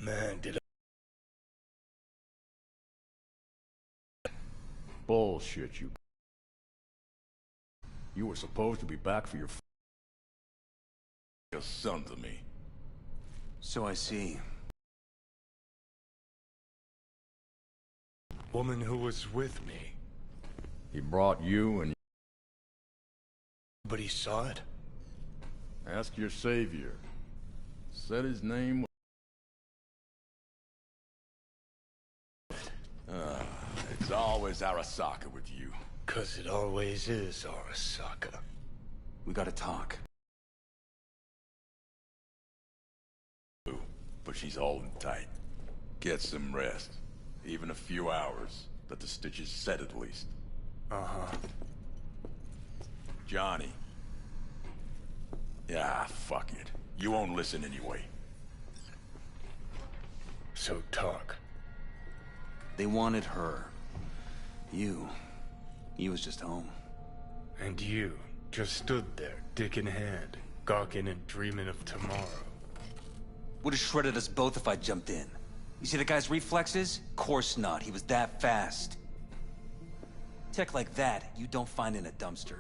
Man, did Bullshit, you. You were supposed to be back for your son to me. So I see. woman who was with me. He brought you and... But he saw it? Ask your savior. Said his name was... it's always Arasaka with you. 'Cause it always is, Arasaka. We gotta talk. But she's holding tight. Get some rest. Even a few hours. Let the stitches set at least. Uh-huh. Johnny. Yeah, fuck it. You won't listen anyway. So talk. They wanted her. You was just home. And you just stood there, dick in hand, gawking and dreaming of tomorrow. Would have shredded us both if I jumped in. You see the guy's reflexes? Course not. He was that fast. Tech like that, you don't find in a dumpster.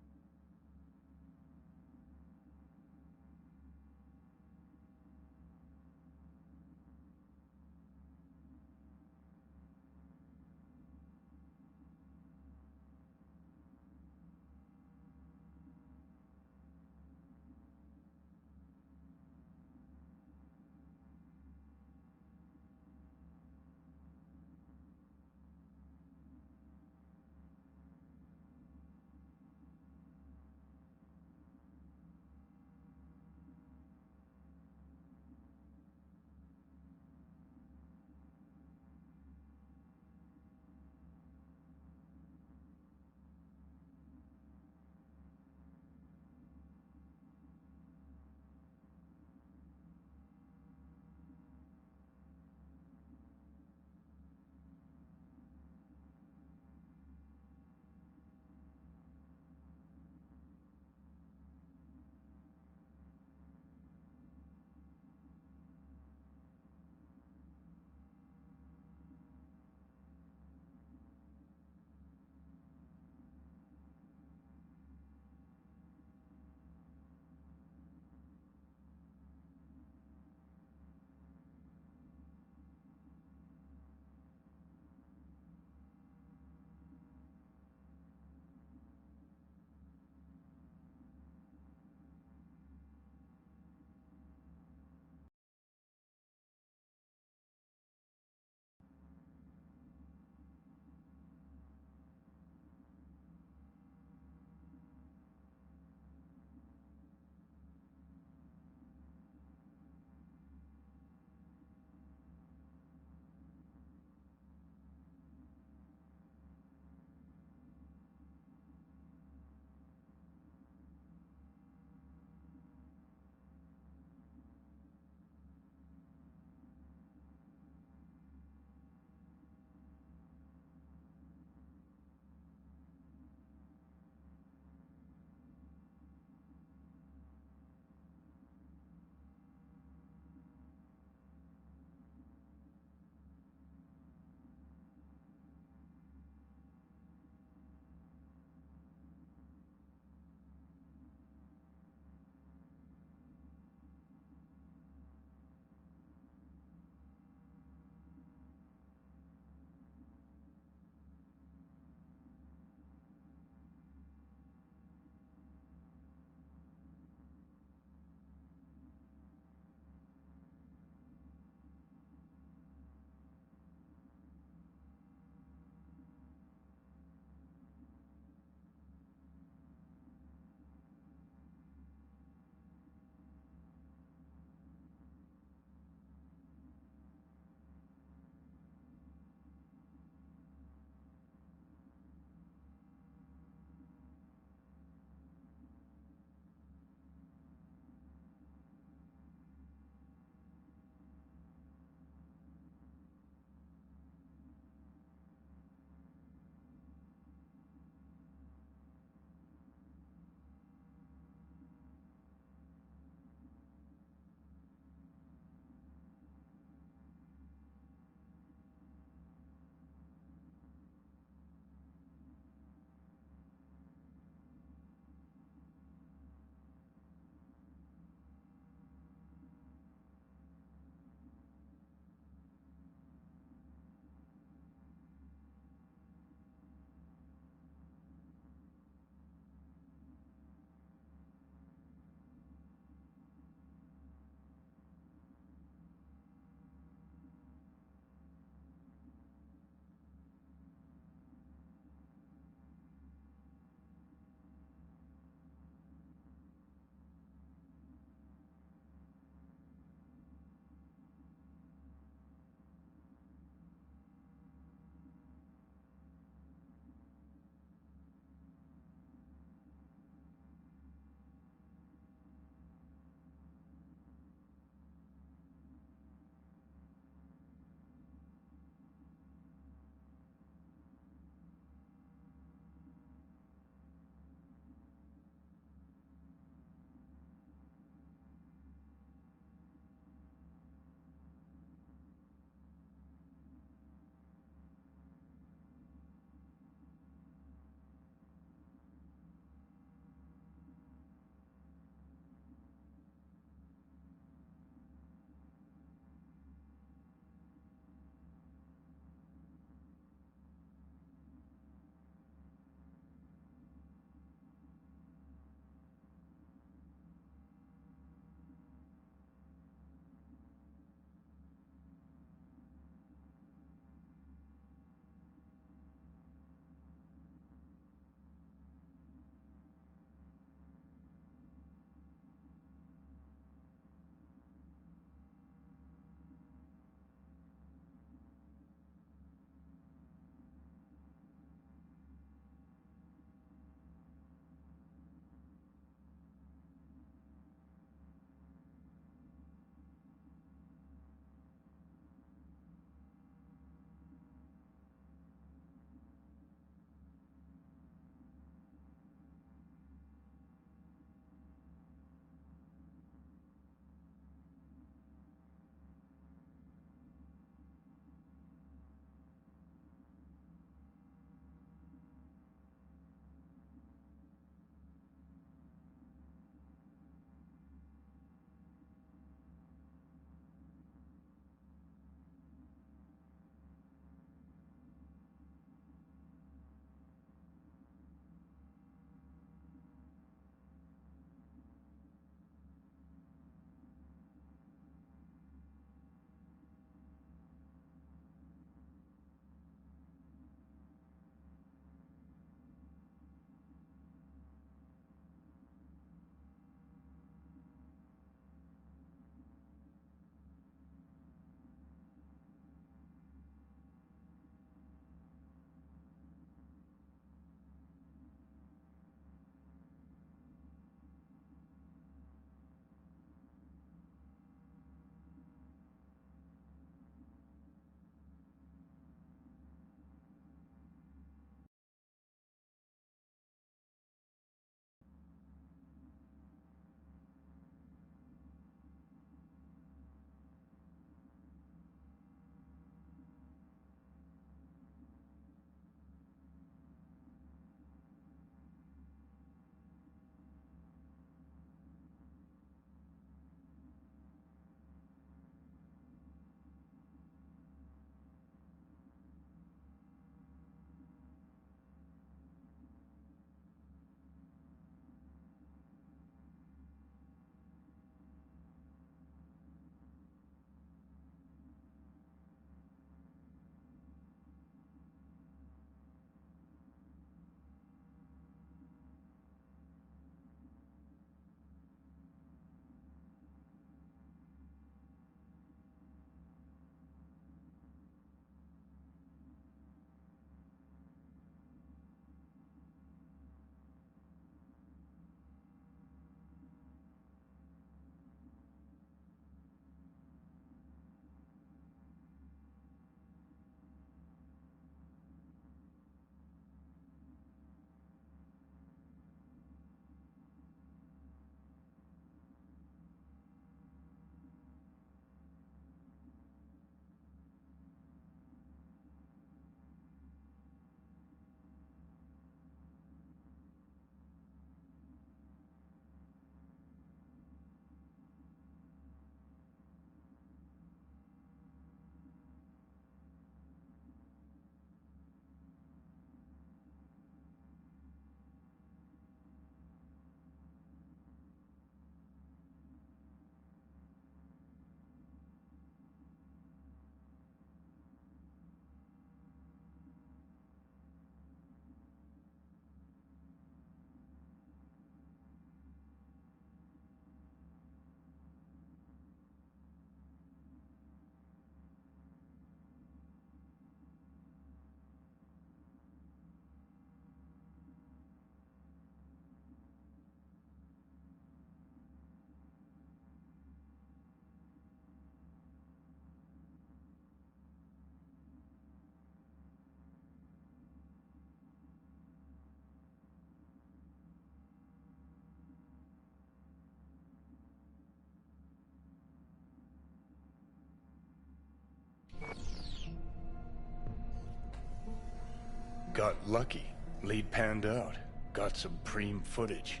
got lucky. Lead panned out. Got some preem footage.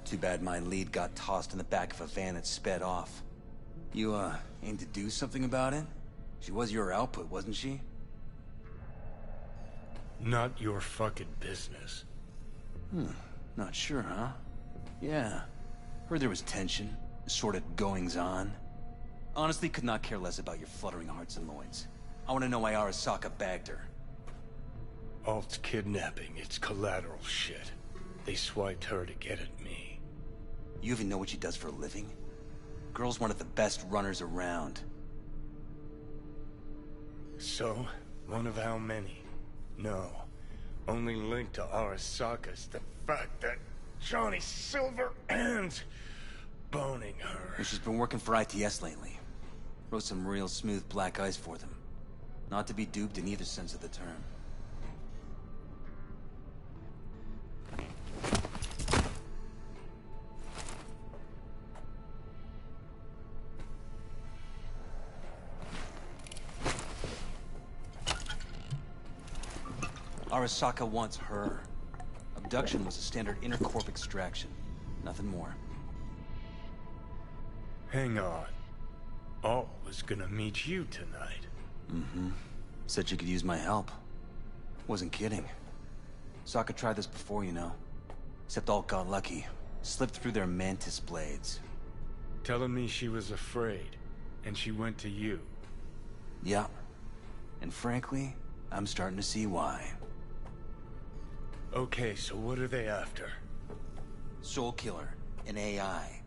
Too bad my lead got tossed in the back of a van and sped off. You, aim to do something about it? She was your output, wasn't she? Not your fucking business. Not sure, huh? Yeah. Heard there was tension, sort of goings-on. Honestly, could not care less about your fluttering hearts and loins. I want to know why Arasaka bagged her. Alt's kidnapping, it's collateral shit. They swiped her to get at me. You even know what she does for a living? Girl's one of the best runners around. So, one of how many? No. Only link to Arasaka's the fact that Johnny Silverhand's boning her. She's been working for ITS lately. Wrote some real smooth black eyes for them. Not to be duped in either sense of the term. Arasaka wants her. Abduction was a standard intercorp extraction. Nothing more. Hang on. Alt was gonna meet you tonight. Said you could use my help. Wasn't kidding. Saka tried this before, you know. Except Alt got lucky. Slipped through their mantis blades. Telling me she was afraid, and she went to you. Yeah. And frankly, I'm starting to see why. Okay, so what are they after? Soul Killer, an AI.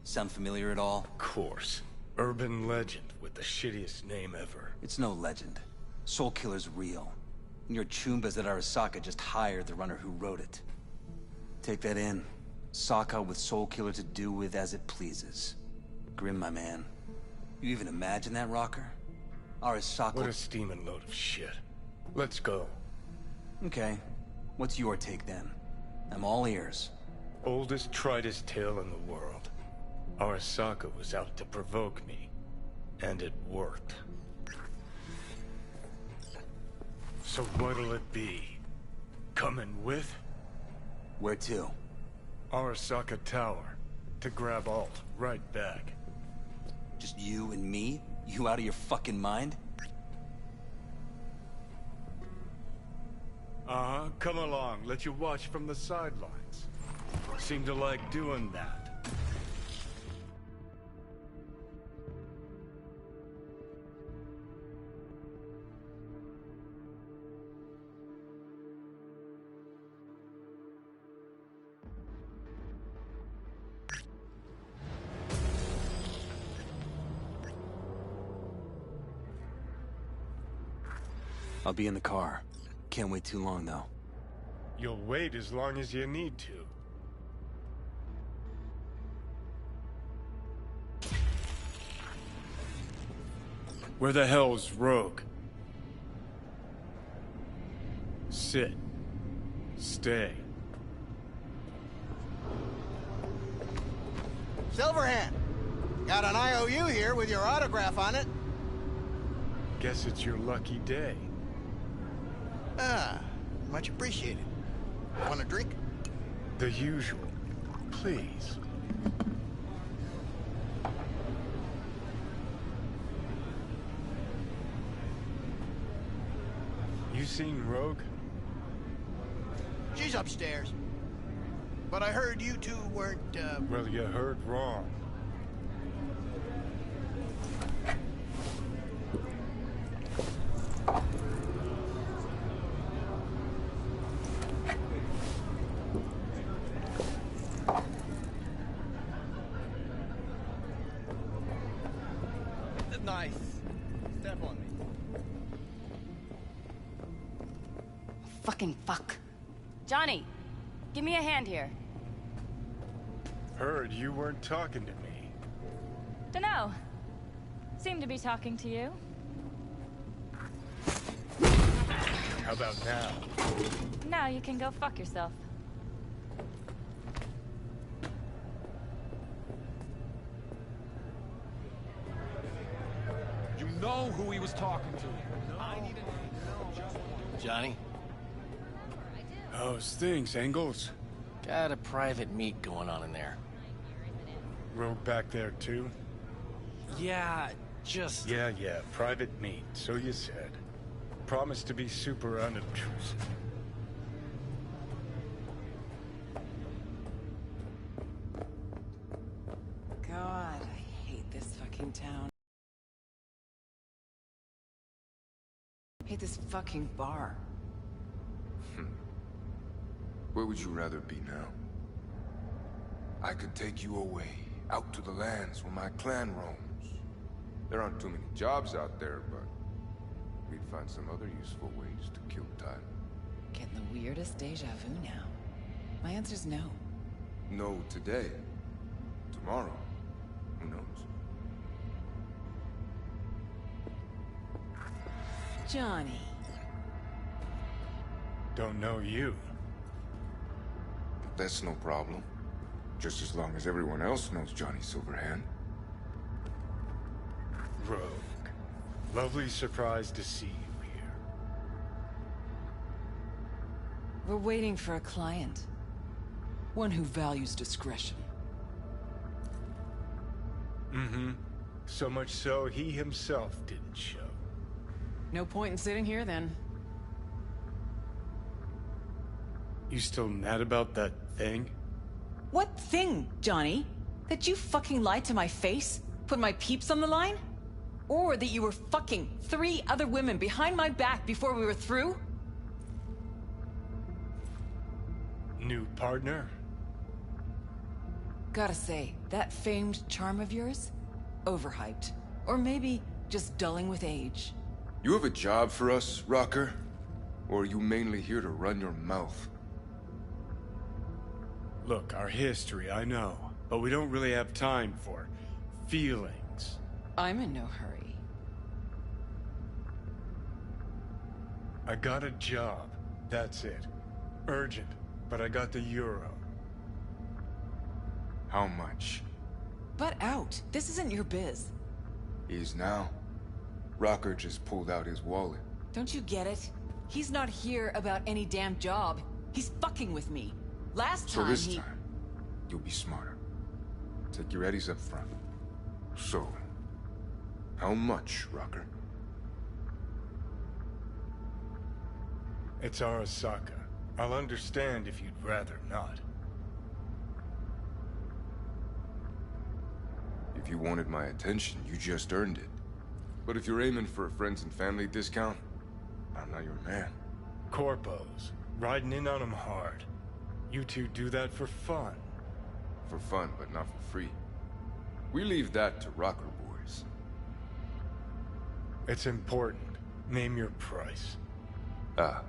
Sound familiar at all? Of course. Urban legend with the shittiest name ever. It's no legend. Soul Killer's real. And your Chumbas at Arasaka just hired the runner who wrote it. Take that in. Saka with Soul Killer to do with as it pleases. Grim, my man. You even imagine that, Rocker? Arasaka... What a steaming load of shit. Let's go. Okay. What's your take, then? I'm all ears. Oldest, tritest tale in the world. Arasaka was out to provoke me. And it worked. So what'll it be? Coming with? Where to? Arasaka Tower. To grab Alt right back. Just you and me? You out of your fucking mind? Come along. Let you watch from the sidelines. Seem to like doing that. I'll be in the car. Can't wait too long, though. You'll wait as long as you need to. Where the hell's Rogue? Sit. Stay. Silverhand, got an IOU here with your autograph on it. Guess it's your lucky day. Ah, much appreciated. Want a drink? The usual. Please. You seen Rogue? She's upstairs. But I heard you two weren't, Well, you heard wrong. Nice. Step on me. Fucking fuck. Johnny, give me a hand here. Heard you weren't talking to me. Dunno. Seem to be talking to you. How about now? Now you can go fuck yourself. You know who he was talking to. I need to know. Johnny, How's things, Engels? Got a private meet going on in there. Rogue back there too? Yeah, just... Yeah, private meet, so you said. Promise to be super unobtrusive. God, I hate this fucking town. I hate this fucking bar. Where would you rather be now? I could take you away, out to the lands where my clan roams. There aren't too many jobs out there, but we'd find some other useful ways to kill time. Getting the weirdest deja vu now. My answer's no. No today. Tomorrow. Who knows? Johnny. Don't know you. That's no problem. Just as long as everyone else knows Johnny Silverhand. Rogue. Lovely surprise to see you here. We're waiting for a client. One who values discretion. Mm-hmm. So much so, he himself didn't show. No point in sitting here, then. You still mad about that thing? What thing, Johnny? That you fucking lied to my face? Put my peeps on the line? Or that you were fucking 3 other women behind my back before we were through? New partner? Gotta say, that famed charm of yours? Overhyped. Or maybe just dulling with age. You have a job for us, Rocker? Or are you mainly here to run your mouth? Look, our history, I know. But we don't really have time for feelings. I'm in no hurry. I got a job. That's it. Urgent. But I got the euro. How much? Butt out. This isn't your biz. Is now. Rocker just pulled out his wallet. Don't you get it? He's not here about any damn job. He's fucking with me. Last So time this time, you'll be smarter. Take your eddies up front. So, how much, Rocker? It's Arasaka. I'll understand if you'd rather not. If you wanted my attention, you just earned it. But if you're aiming for a friends and family discount, I'm not your man. Corpos. Riding in on them hard. You two do that for fun. For fun, but not for free. We leave that to Rocker boys. It's important. Name your price. Ah.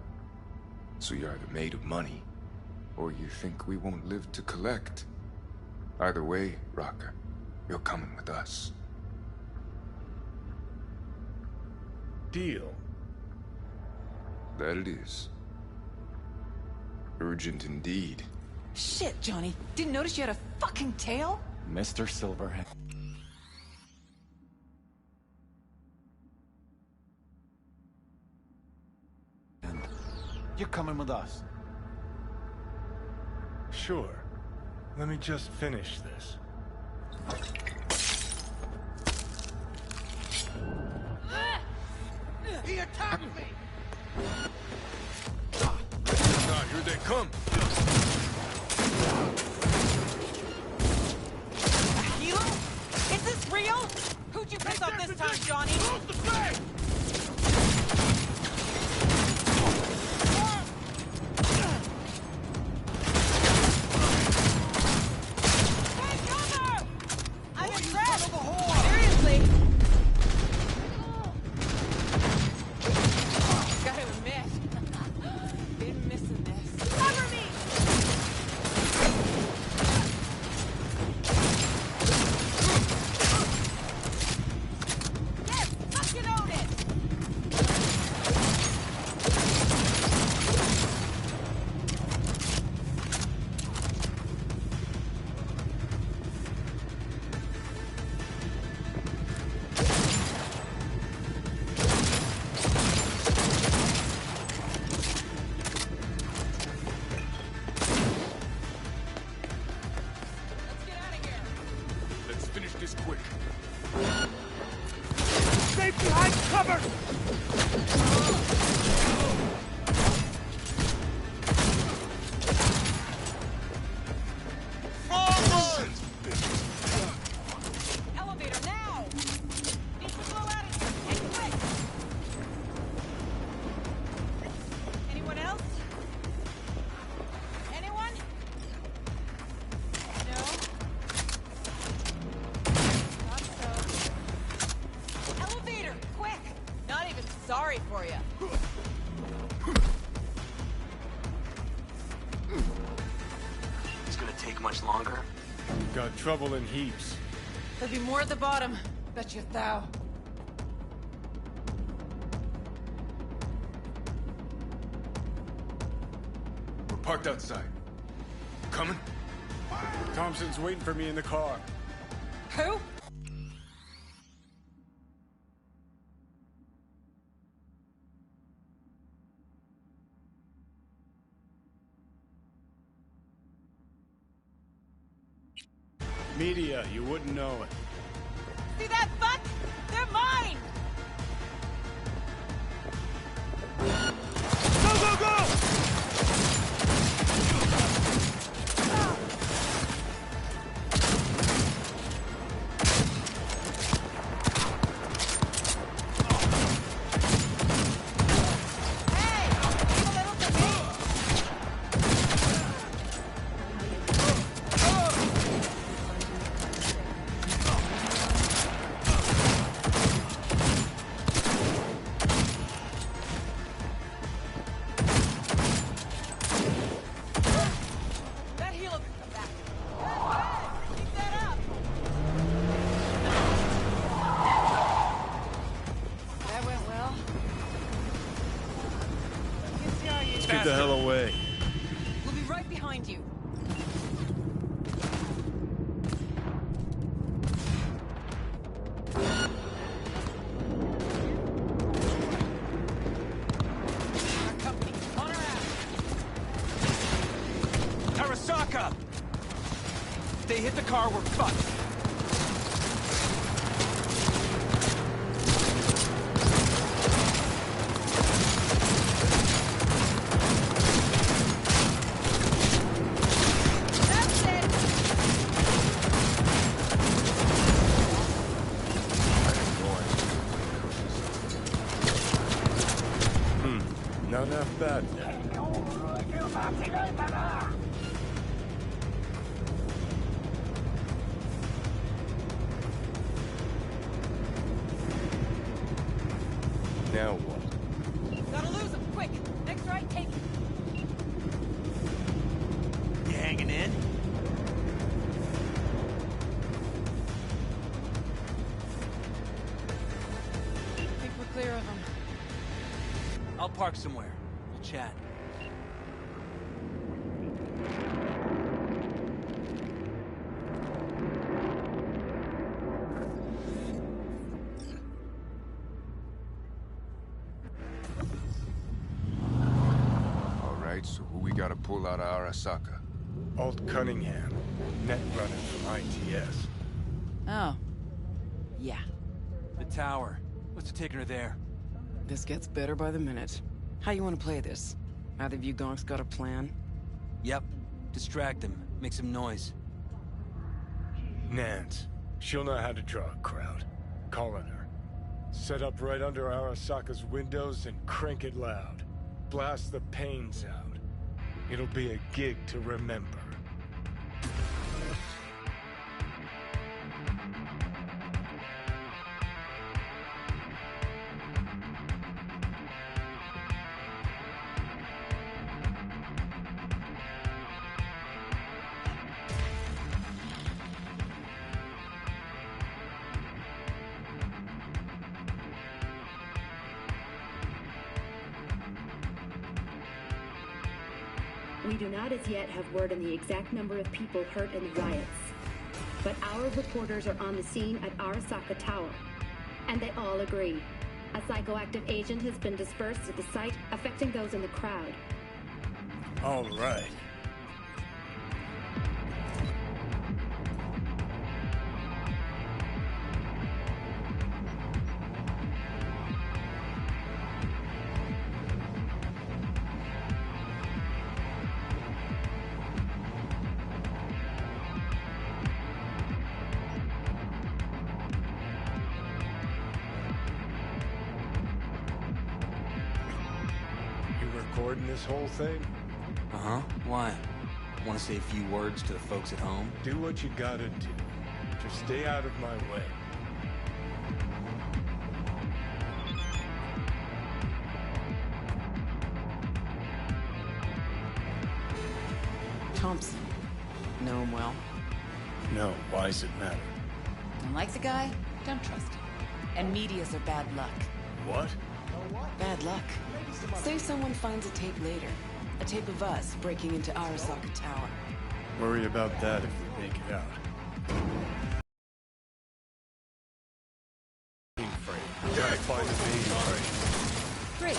So you're either made of money, or you think we won't live to collect. Either way, Rocker, you're coming with us. Deal. That it is. Urgent indeed. Shit, Johnny. Didn't notice you had a fucking tail? Mr. Silverhand. You're coming with us. Sure. Let me just finish this. He attacked me! God, here they come! Hilo? Is this real? Who'd you pick up this time, Johnny? Take cover! I'm impressed! Seriously! Gotta admit, been missing this. Cover me! Yes! Fuck finish this quick. Stay behind cover! Elevator now! Need to blow out of here, and quick! Anyone else? Anyone? No? Thought so. Elevator, quick! Not even sorry for you. It's gonna take much longer. Got trouble in heaps. There'll be more at the bottom. Bet you thou. We're parked outside. Coming? Thompson's waiting for me in the car. Who? Media, you wouldn't know it. See that fuck? They're mine! Go, go, go! Hey! Leave a little for me! That healer could come back. Good! Keep that up! That went well. Let's get the hell away. We'll be right behind you. Our company, on our ass. Arasaka! If they hit the car, we're fucked. That's it! Not half bad. Now what? Gotta lose him, quick! Next right, take it! You hanging in? I think we're clear of him. I'll park somewhere. We'll chat. All right, so who we gotta pull out of Arasaka? Alt Cunningham, net runner from ITS. Oh. Yeah. The tower. What's taking her there? This gets better by the minute. How you want to play this? Either of you gonks got a plan? Yep. Distract him. Make some noise. Nance. She'll know how to draw a crowd. Calling her. Set up right under Arasaka's windows and crank it loud. Blast the panes out. It'll be a gig to remember. We do not as yet have word on the exact number of people hurt in the riots. But our reporters are on the scene at Arasaka Tower, and they all agree. A psychoactive agent has been dispersed at the site, affecting those in the crowd. All right. recording this whole thing? Uh-huh. Why? Want to say a few words to the folks at home? Do what you gotta do. Just stay out of my way. Thompson. Know him well? No, why's it matter? Don't like the guy? Don't trust him. And medias are bad luck. What? Bad luck. Say someone finds a tape later. A tape of us breaking into Arasaka Tower. Worry about that if we make it out. Frame. Gotta find the baby frame. Great.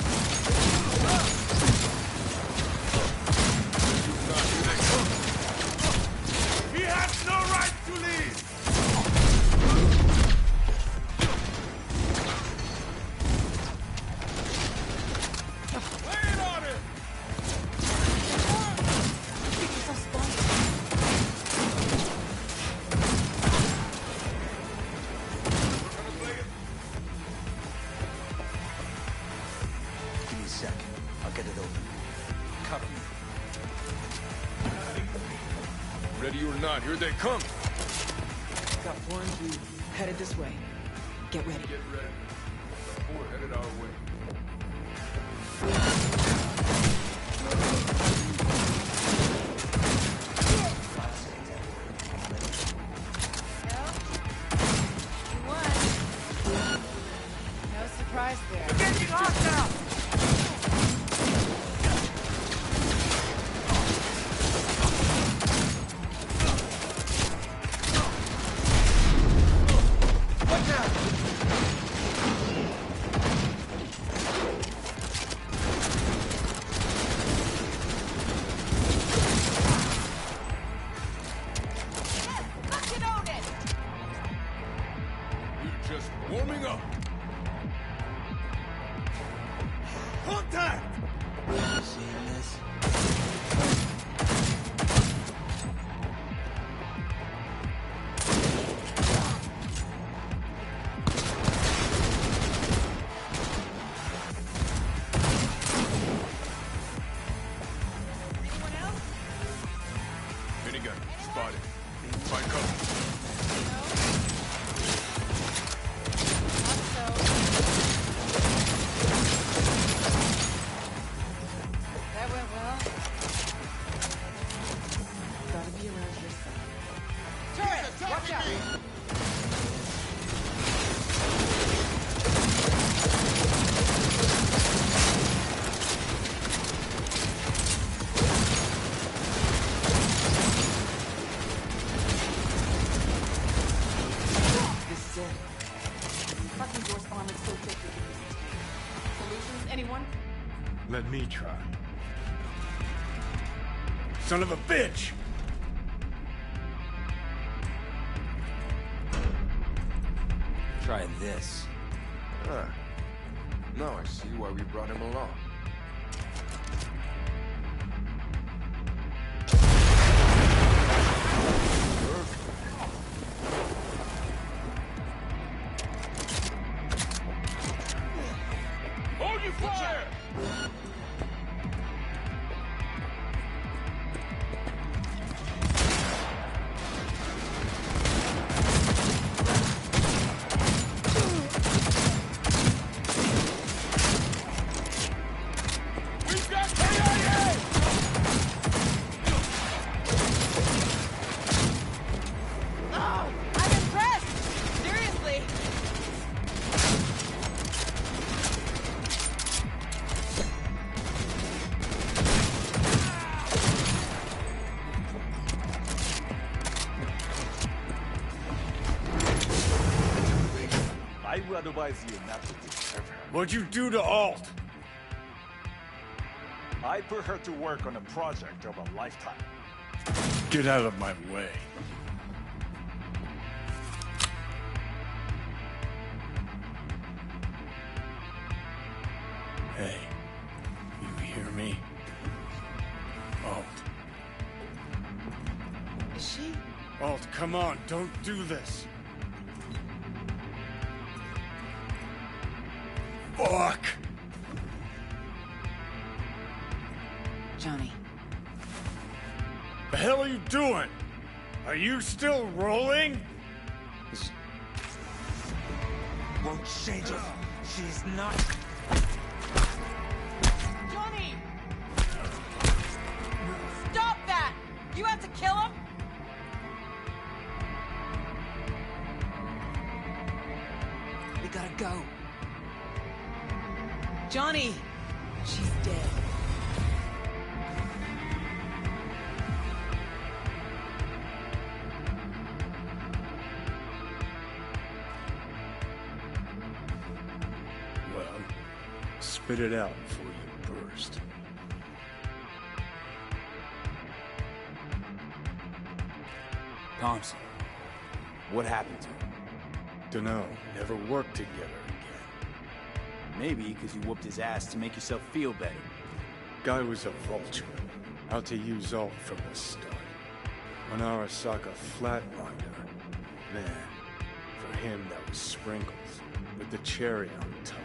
He has no right to leave! Lay it on him! Give me a sec. I'll get it open. Cover me. Ready or not, here they come. Got 4 and 3. Headed this way. Get ready. Get ready. The 4 headed our way. You won. No surprise there. Getting hot now! We're just warming up. Contact! Seeing this? Minigun, spotted. Find cover. That went well. Gotta be around here somewhere. Turret! Watch out! This is it. Fucking door spawn is so quick we can use this. Solutions, anyone? Let me try. Son of a bitch! Try this. Ah. Now I see why we brought him along. Hold your fire! We've got KIA! Oh, I'm impressed! Seriously! I would advise you not to disturb her. What'd you do to Alt? I put her to work on a project of a lifetime. Get out of my way. Hey, you hear me? Alt. Is she? Alt, come on, don't do this. Fuck! you doing? Are you still rolling? Won't change her. She's not. Johnny! Stop that! You have to kill him? We gotta go. Johnny! She's dead. Well, spit it out before you burst. Thompson, what happened to him? Dunno, never worked together again. Maybe because you whooped his ass to make yourself feel better. Guy was a vulture, out to use Alt from the start. When Arasaka flatlined her, man, for him that was sprinkles, with the cherry on top.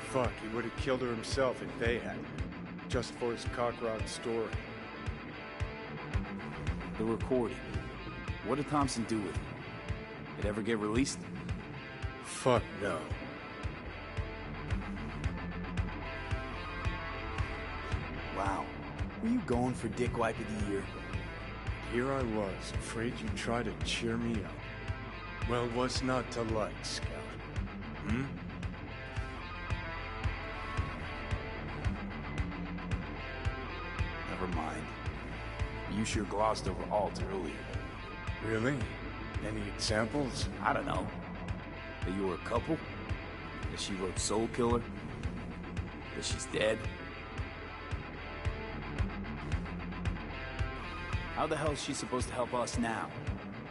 Fuck, he would have killed her himself if they hadn't, just for his cockroach story. The recording. What did Thompson do with it? Did it ever get released? Fuck no. Wow. Were you going for Dick Wipe of the Year? Here I was, afraid you'd try to cheer me up. Well, what's not to like, Scout? Hmm? Never mind. You sure glossed over Alt earlier. Really? Any examples? I don't know. That you were a couple? That she wrote Soul Killer? That she's dead? How the hell is she supposed to help us now?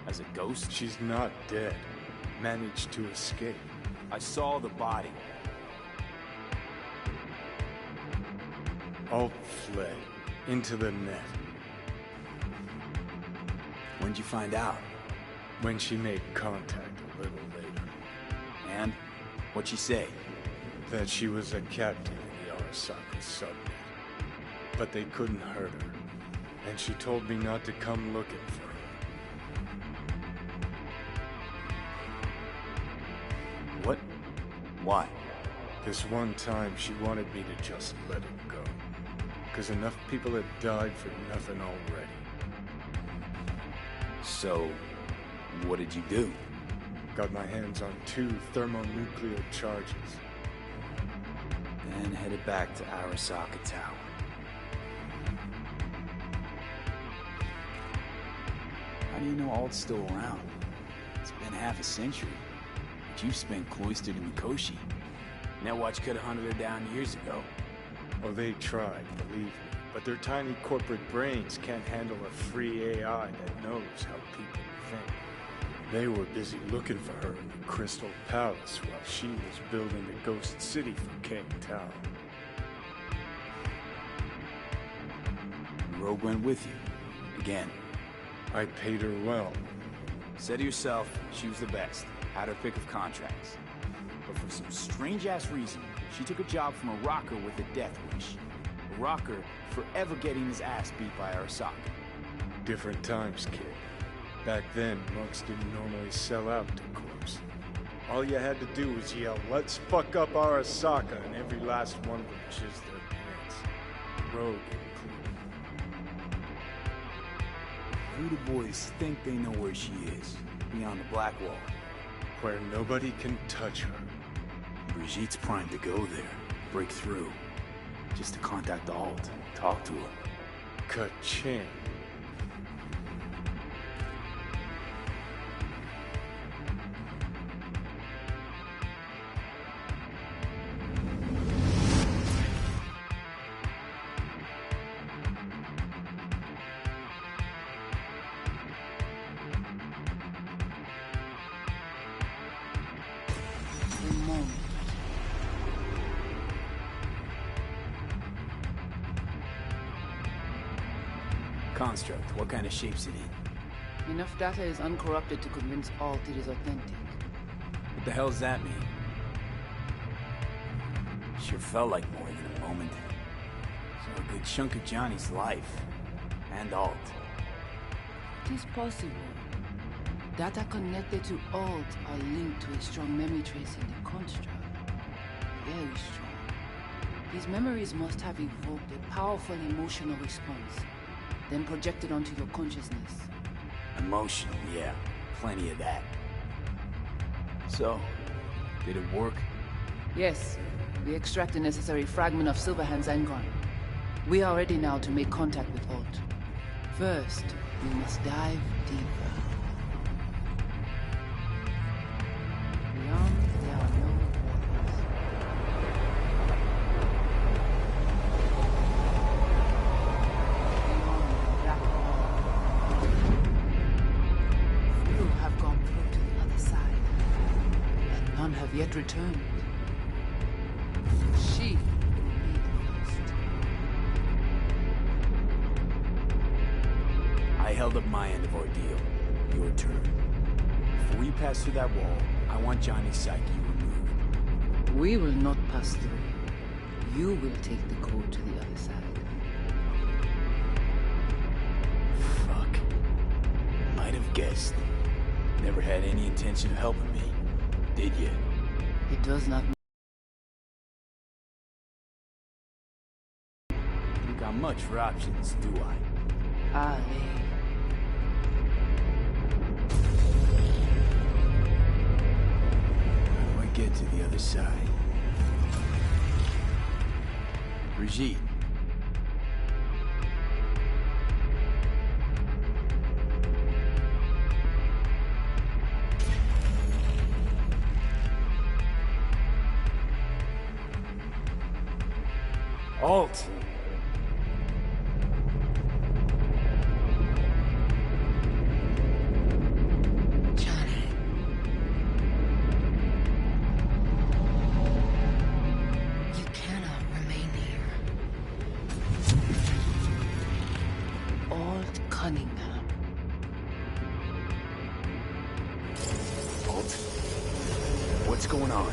As a ghost? She's not dead. Managed to escape. I saw the body. Alt fled. Into the net. When'd you find out? When she made contact a little later. And? What'd she say? That she was a captain in the Arasaka subnet. But they couldn't hurt her. And she told me not to come looking for her. What? Why? This one time she wanted me to just let it go. 'Cause enough people had died for nothing already. So, what did you do? Got my hands on 2 thermonuclear charges. Then headed back to Arasaka Tower. How do you know Alt's still around? It's been half a century. But you've spent cloistered in Mikoshi. Netwatch could have hunted her down years ago. Oh, they tried, believe me. But their tiny corporate brains can't handle a free AI that knows how people think. They were busy looking for her in the Crystal Palace while she was building the Ghost City for King Tao. Rogue went with you. Again. I paid her well. Said to yourself, she was the best. Had her pick of contracts. But for some strange-ass reason, she took a job from a rocker with a death wish. A rocker forever getting his ass beat by Arasaka. Different times, kid. Back then, monks didn't normally sell out to corpse. All you had to do was yell, "Let's fuck up Arasaka," and every last one of them jizzed their pants. Rogue included. Who the boys think they know where she is? Beyond the Black Wall. Where nobody can touch her. Brigitte's primed to go there. Break through. Just to contact Alt. Talk to her. Ka-ching. Construct, what kind of shape's it in? Enough data is uncorrupted to convince Alt it is authentic. What the hell does that mean? Sure felt like more than a moment. So a good chunk of Johnny's life. And Alt. It is possible. Data connected to Alt are linked to a strong memory trace in the construct. Very strong. These memories must have evoked a powerful emotional response, then projected onto your consciousness. Emotional, yeah. Plenty of that. So, did it work? Yes. We extract the necessary fragment of Silverhand's engram. We are ready now to make contact with Alt. First, we must dive deeper. Beyond, there are no borders. Beyond the black hole. Few have gone through to the other side, and none have yet returned. She will be the first. I held up my end of ordeal. Your turn. Before you pass through that wall, I want Johnny's psyche removed. We will not pass through. You will take the code to the other side. Fuck. Might have guessed. Never had any intention of helping me. Did you? It does not matter. You got much for options, do I? Ali. How do I get to the other side? Brigitte. Alt. Johnny. You cannot remain here. Alt Cunningham. Alt. What's going on?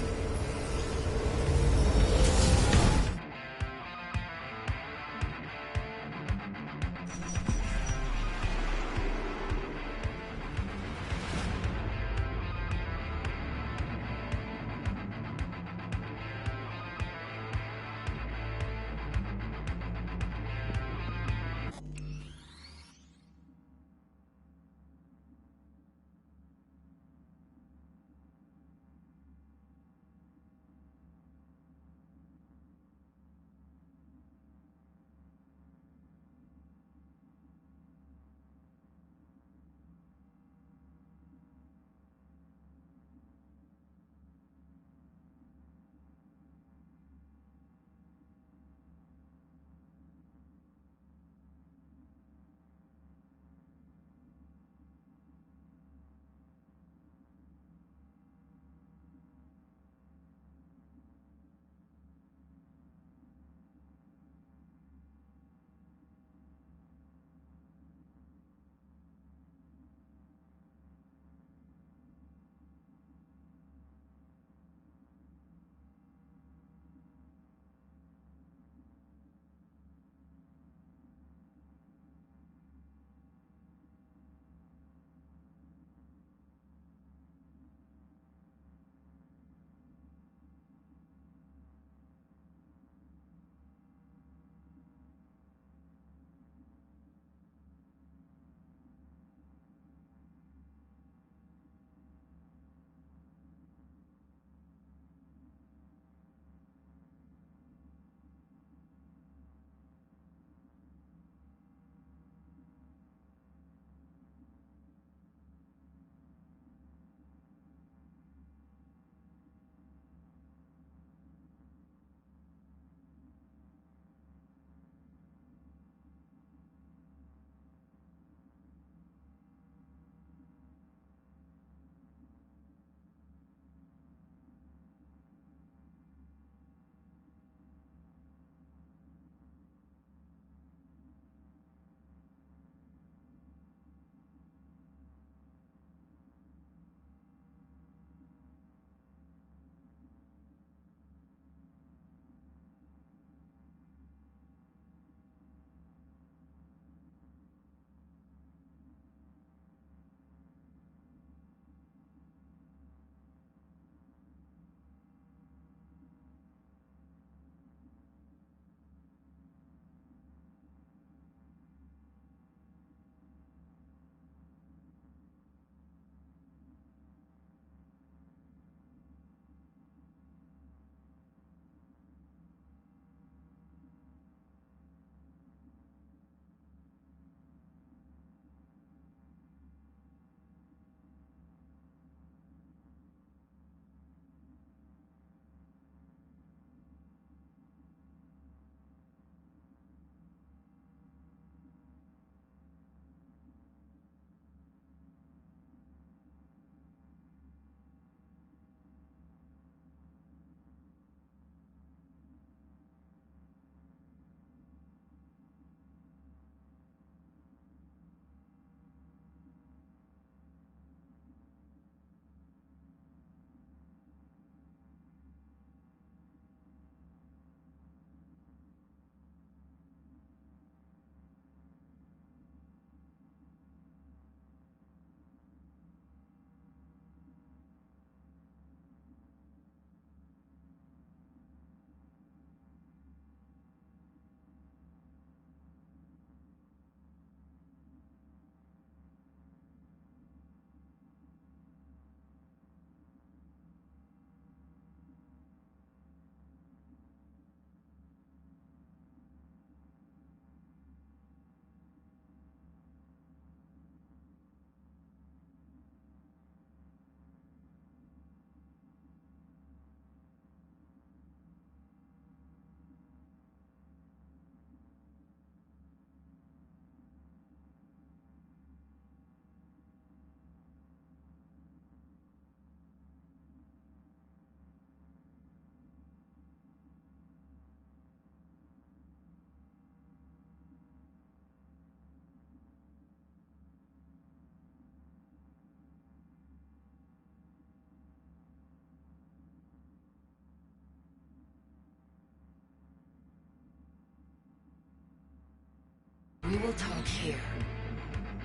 We will talk here.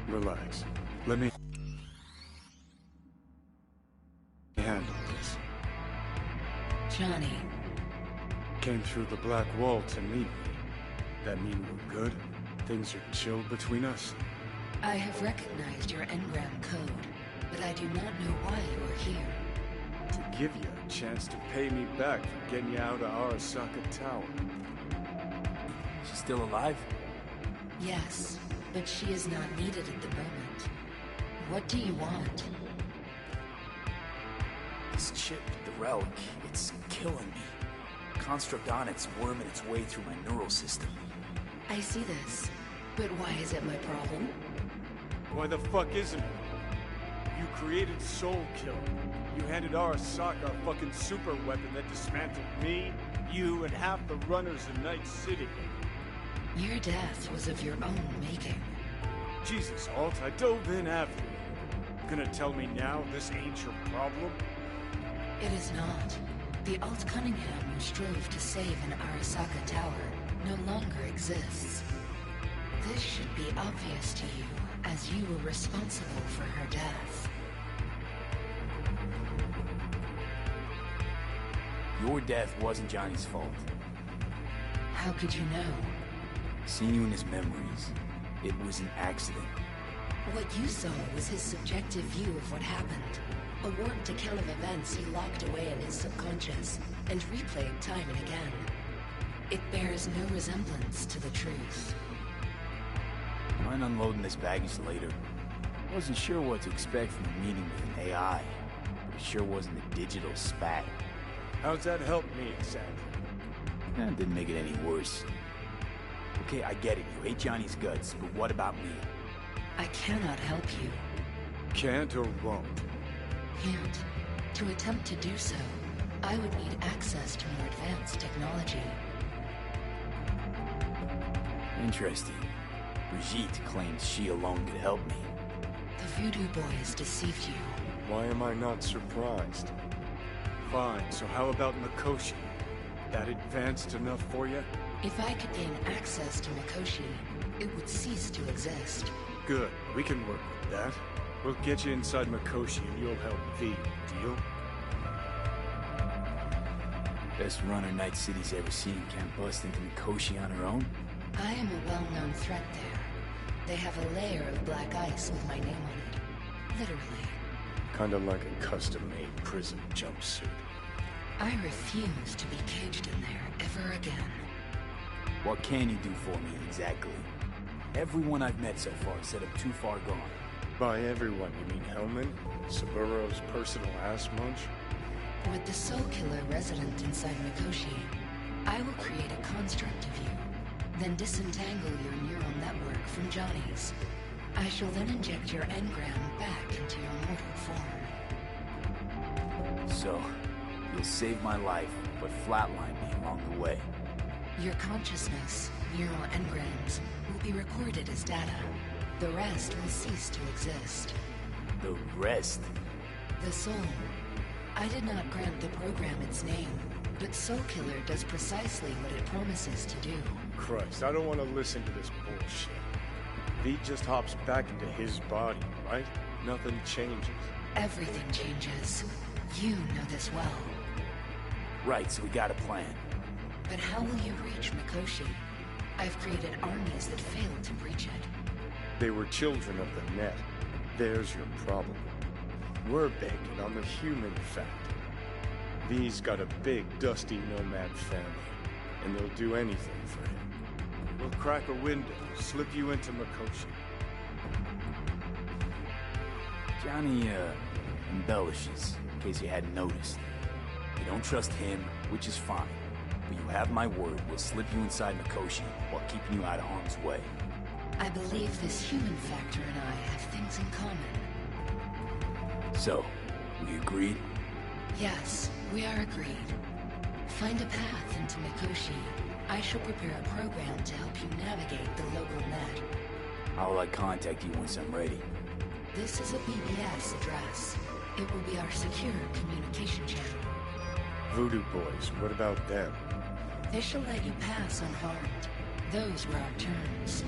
Relax. Let me handle this. Johnny. Came through the Black Wall to meet me. That mean we're good? Things are chill between us? I have recognized your engram code, but I do not know why you are here. To give you a chance to pay me back for getting you out of Arasaka Tower. She's still alive? Yes, but she is not needed at the moment. What do you want? This chip, the relic, it's killing me. Construct on it's worming its way through my neural system. I see this, but why is it my problem? Why the fuck isn't it? You created Soul Killer. You handed Arasaka a fucking super weapon that dismantled me, you, and half the runners in Night City. Your death was of your own making. Jesus, Alt, I dove in after you. Gonna tell me now this ain't your problem? It is not. The Alt Cunningham you strove to save in Arasaka Tower no longer exists. This should be obvious to you, as you were responsible for her death. Your death wasn't Johnny's fault. How could you know? Seeing you in his memories, it was an accident. What you saw was his subjective view of what happened. A warped account of events he locked away in his subconscious and replayed time and again. It bears no resemblance to the truth. Mind unloading this baggage later. Wasn't sure what to expect from a meeting with an AI, but it sure wasn't a digital spat. How's that help me exactly? That didn't make it any worse. Okay, I get it. You hate Johnny's guts, but what about me? I cannot help you. Can't or won't? Can't. To attempt to do so, I would need access to more advanced technology. Interesting. Brigitte claims she alone could help me. The Voodoo Boys deceived you. Why am I not surprised? Fine, so how about Mikoshi? That advanced enough for you? If I could gain access to Mikoshi, it would cease to exist. Good, we can work with that. We'll get you inside Mikoshi and you'll help V. Deal? Best runner Night City's ever seen can't bust into Mikoshi on her own? I am a well-known threat there. They have a layer of black ice with my name on it. Literally. Kinda like a custom-made prison jumpsuit. I refuse to be caged in there ever again. What can you do for me, exactly? Everyone I've met so far said I'm too far gone. By everyone, you mean Hellman? Saburo's personal ass munch? With the Soul Killer resident inside Mikoshi, I will create a construct of you, then disentangle your neural network from Johnny's. I shall then inject your engram back into your mortal form. So, you'll save my life, but flatline me along the way. Your consciousness, neural engrams, will be recorded as data. The rest will cease to exist. The rest? The soul. I did not grant the program its name, but Soul Killer does precisely what it promises to do. Christ, I don't want to listen to this bullshit. V just hops back into his body, right? Nothing changes. Everything changes. You know this well. Right, so we got a plan. But how will you reach Mikoshi? I've created armies that failed to breach it. They were children of the net. There's your problem. We're banking on the human fact. V's got a big, dusty nomad family, and they'll do anything for him. We'll crack a window, slip you into Mikoshi. Johnny, embellishes, in case you hadn't noticed. You don't trust him, which is fine. But you have my word, we'll slip you inside Mikoshi while keeping you out of harm's way. I believe this human factor and I have things in common. So, we agreed? Yes, we are agreed. Find a path into Mikoshi. I shall prepare a program to help you navigate the local net. How will I contact you once I'm ready? This is a BBS address. It will be our secure communication channel. Voodoo Boys, what about them? They shall let you pass unharmed. Those were our turns.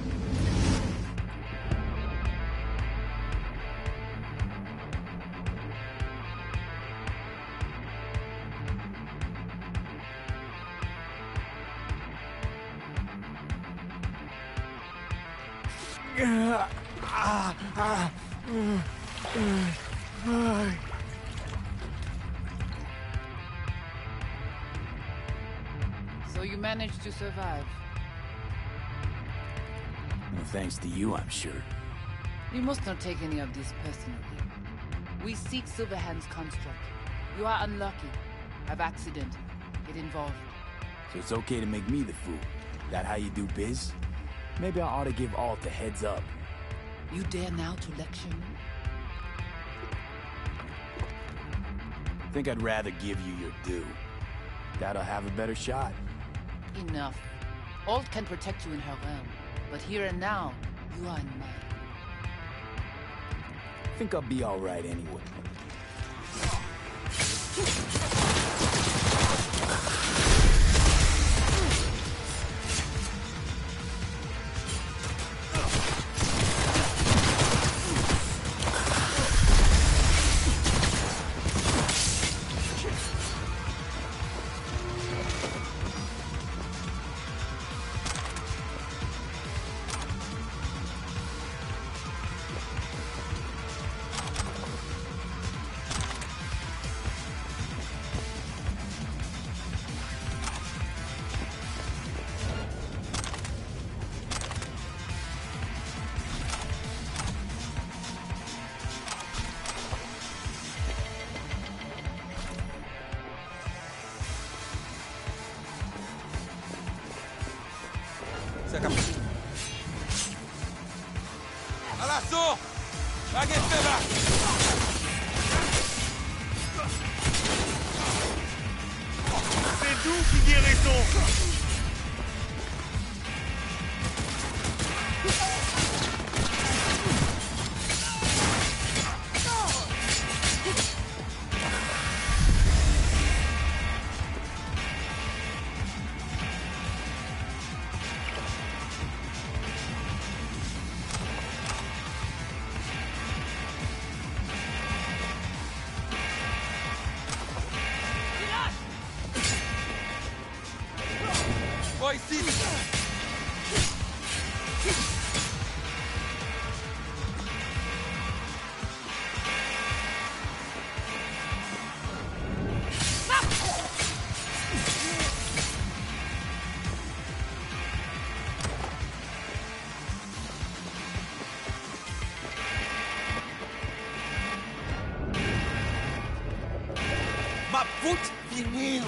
So you managed to survive. Well, thanks to you, I'm sure. You must not take any of this personally. We seek Silverhand's construct. You are unlucky. Have accident. Get involved. So it's okay to make me the fool. That how you do biz? Maybe I ought to give Alt a heads up. You dare now to lecture me? Think I'd rather give you your due. That'll have a better shot. Enough. Alt can protect you in her realm, but here and now, you are in mine. Think I'll be alright anyway. À l'assaut! Baguette-là! C'est nous qui guérissons! Ma voûte vinyle.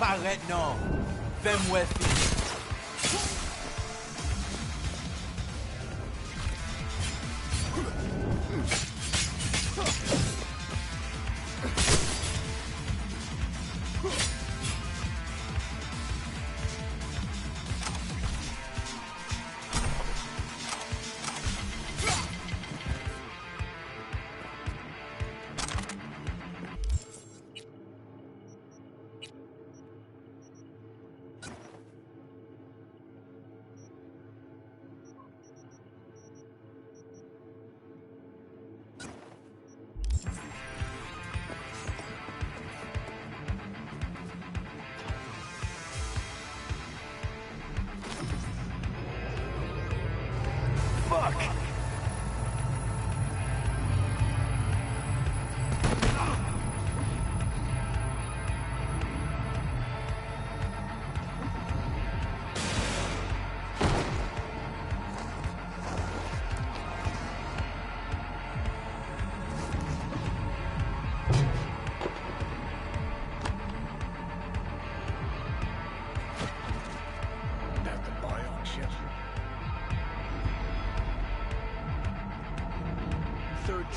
Arrête, non. Fais-moi finir.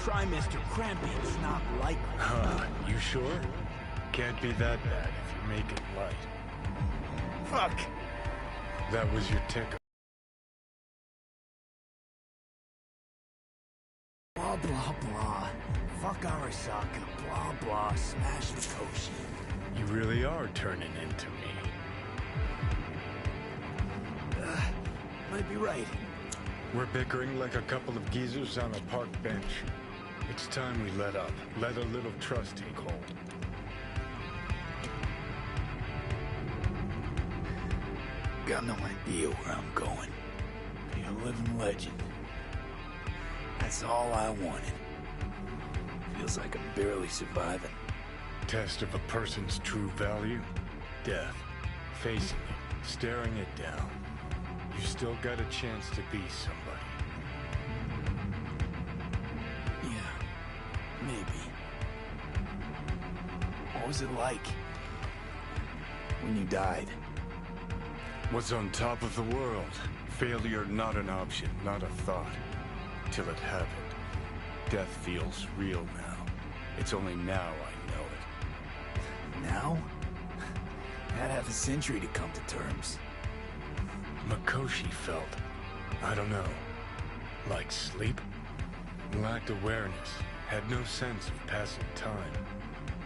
Trimester cramping is not likely. Huh, you sure? Can't be that bad if you make it light. Fuck! That was your ticker. Blah, blah, blah. Fuck Arasaka. Blah, blah. Smash Mikoshi. You really are turning into me. Might be right. We're bickering like a couple of geezers on a park bench. It's time we let up. Let a little trust take hold. Got no idea where I'm going. Be a living legend. That's all I wanted. Feels like I'm barely surviving. Test of a person's true value? Death. Facing it. Staring it down. You still got a chance to be somebody. Yeah. Maybe. What was it like? When you died? Was on top of the world. Failure not an option, not a thought. Till it happened. Death feels real now. It's only now I know it. Now? Had half a century to come to terms. Mikoshi felt, I don't know, like sleep? Lacked awareness, had no sense of passing time.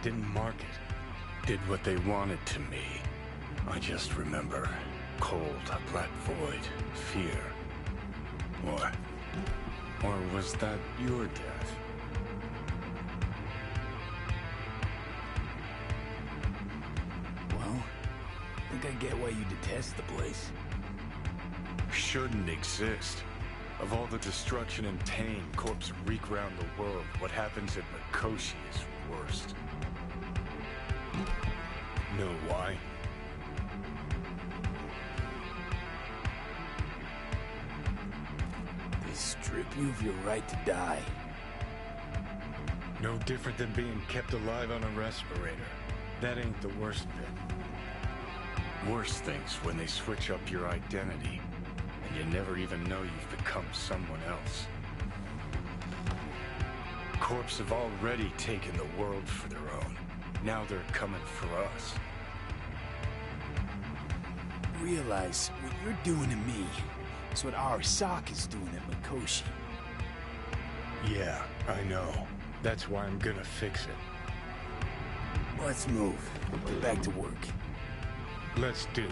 Didn't mark it. Did what they wanted to me. I just remember cold, black void, fear. Or was that your death? Well, I think I get why you detest the place. Shouldn't exist. Of all the destruction and pain corpses wreak round the world, what happens at Mikoshi is worst. Know why? They strip you of your right to die. No different than being kept alive on a respirator. That ain't the worst bit. Worst things when they switch up your identity, and you never even know you've become someone else. Corps have already taken the world for their own. Now they're coming for us. Realize what you're doing to me is what Arasaka's doing at Mikoshi. Yeah, I know. That's why I'm gonna fix it. Let's move. Get back to work. Let's do.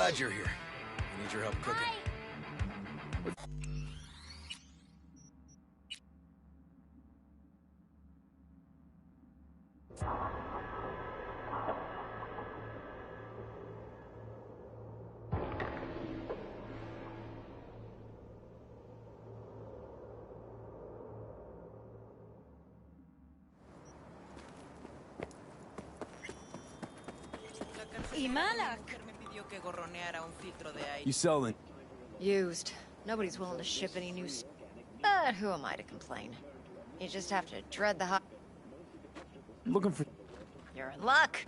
Glad you're here. I need your help cooking. Y Malak. You selling? Used. Nobody's willing to ship any new but who am I to complain? You just have to dread the hot... Looking for... You're in luck.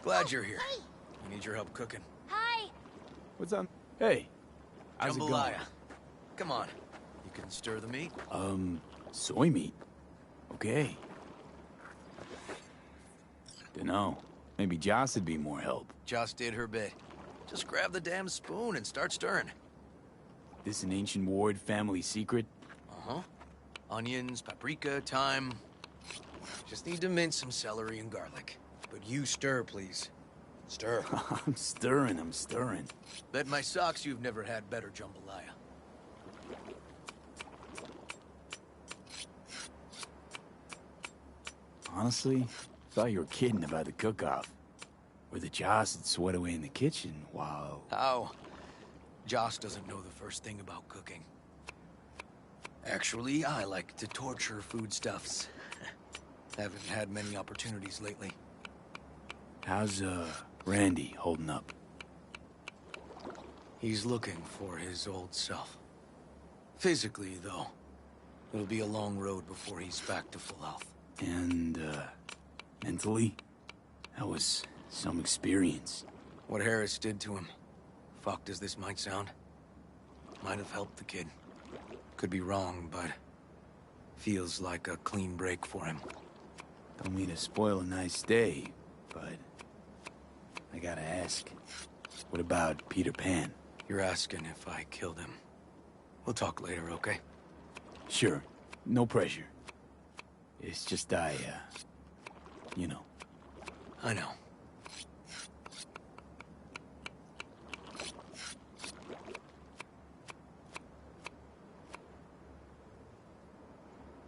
Glad you're here. I need your help cooking. Hi. What's up? Hey. How's it going? Jambalaya. Come on. You can stir the meat? Soy meat? Okay. Dunno. Maybe Joss would be more help. Joss did her bit. Just grab the damn spoon and start stirring. This an ancient Ward family secret? Uh-huh. Onions, paprika, thyme. Just need to mince some celery and garlic. But you stir, please. Stir. I'm stirring. Bet my socks you've never had better jambalaya. Honestly, thought you were kidding about the cook-off. Where the Joss would sweat away in the kitchen while... How? Joss doesn't know the first thing about cooking. Actually, I like to torture foodstuffs. Haven't had many opportunities lately. How's, Randy holding up? He's looking for his old self. Physically, though. It'll be a long road before he's back to full health. And, mentally? That was some experience. What Harris did to him, fucked as this might sound, might have helped the kid. Could be wrong, but feels like a clean break for him. Don't mean to spoil a nice day, but I gotta ask. What about Peter Pan? You're asking if I killed him. We'll talk later, okay? Sure. No pressure. It's just you know. I know.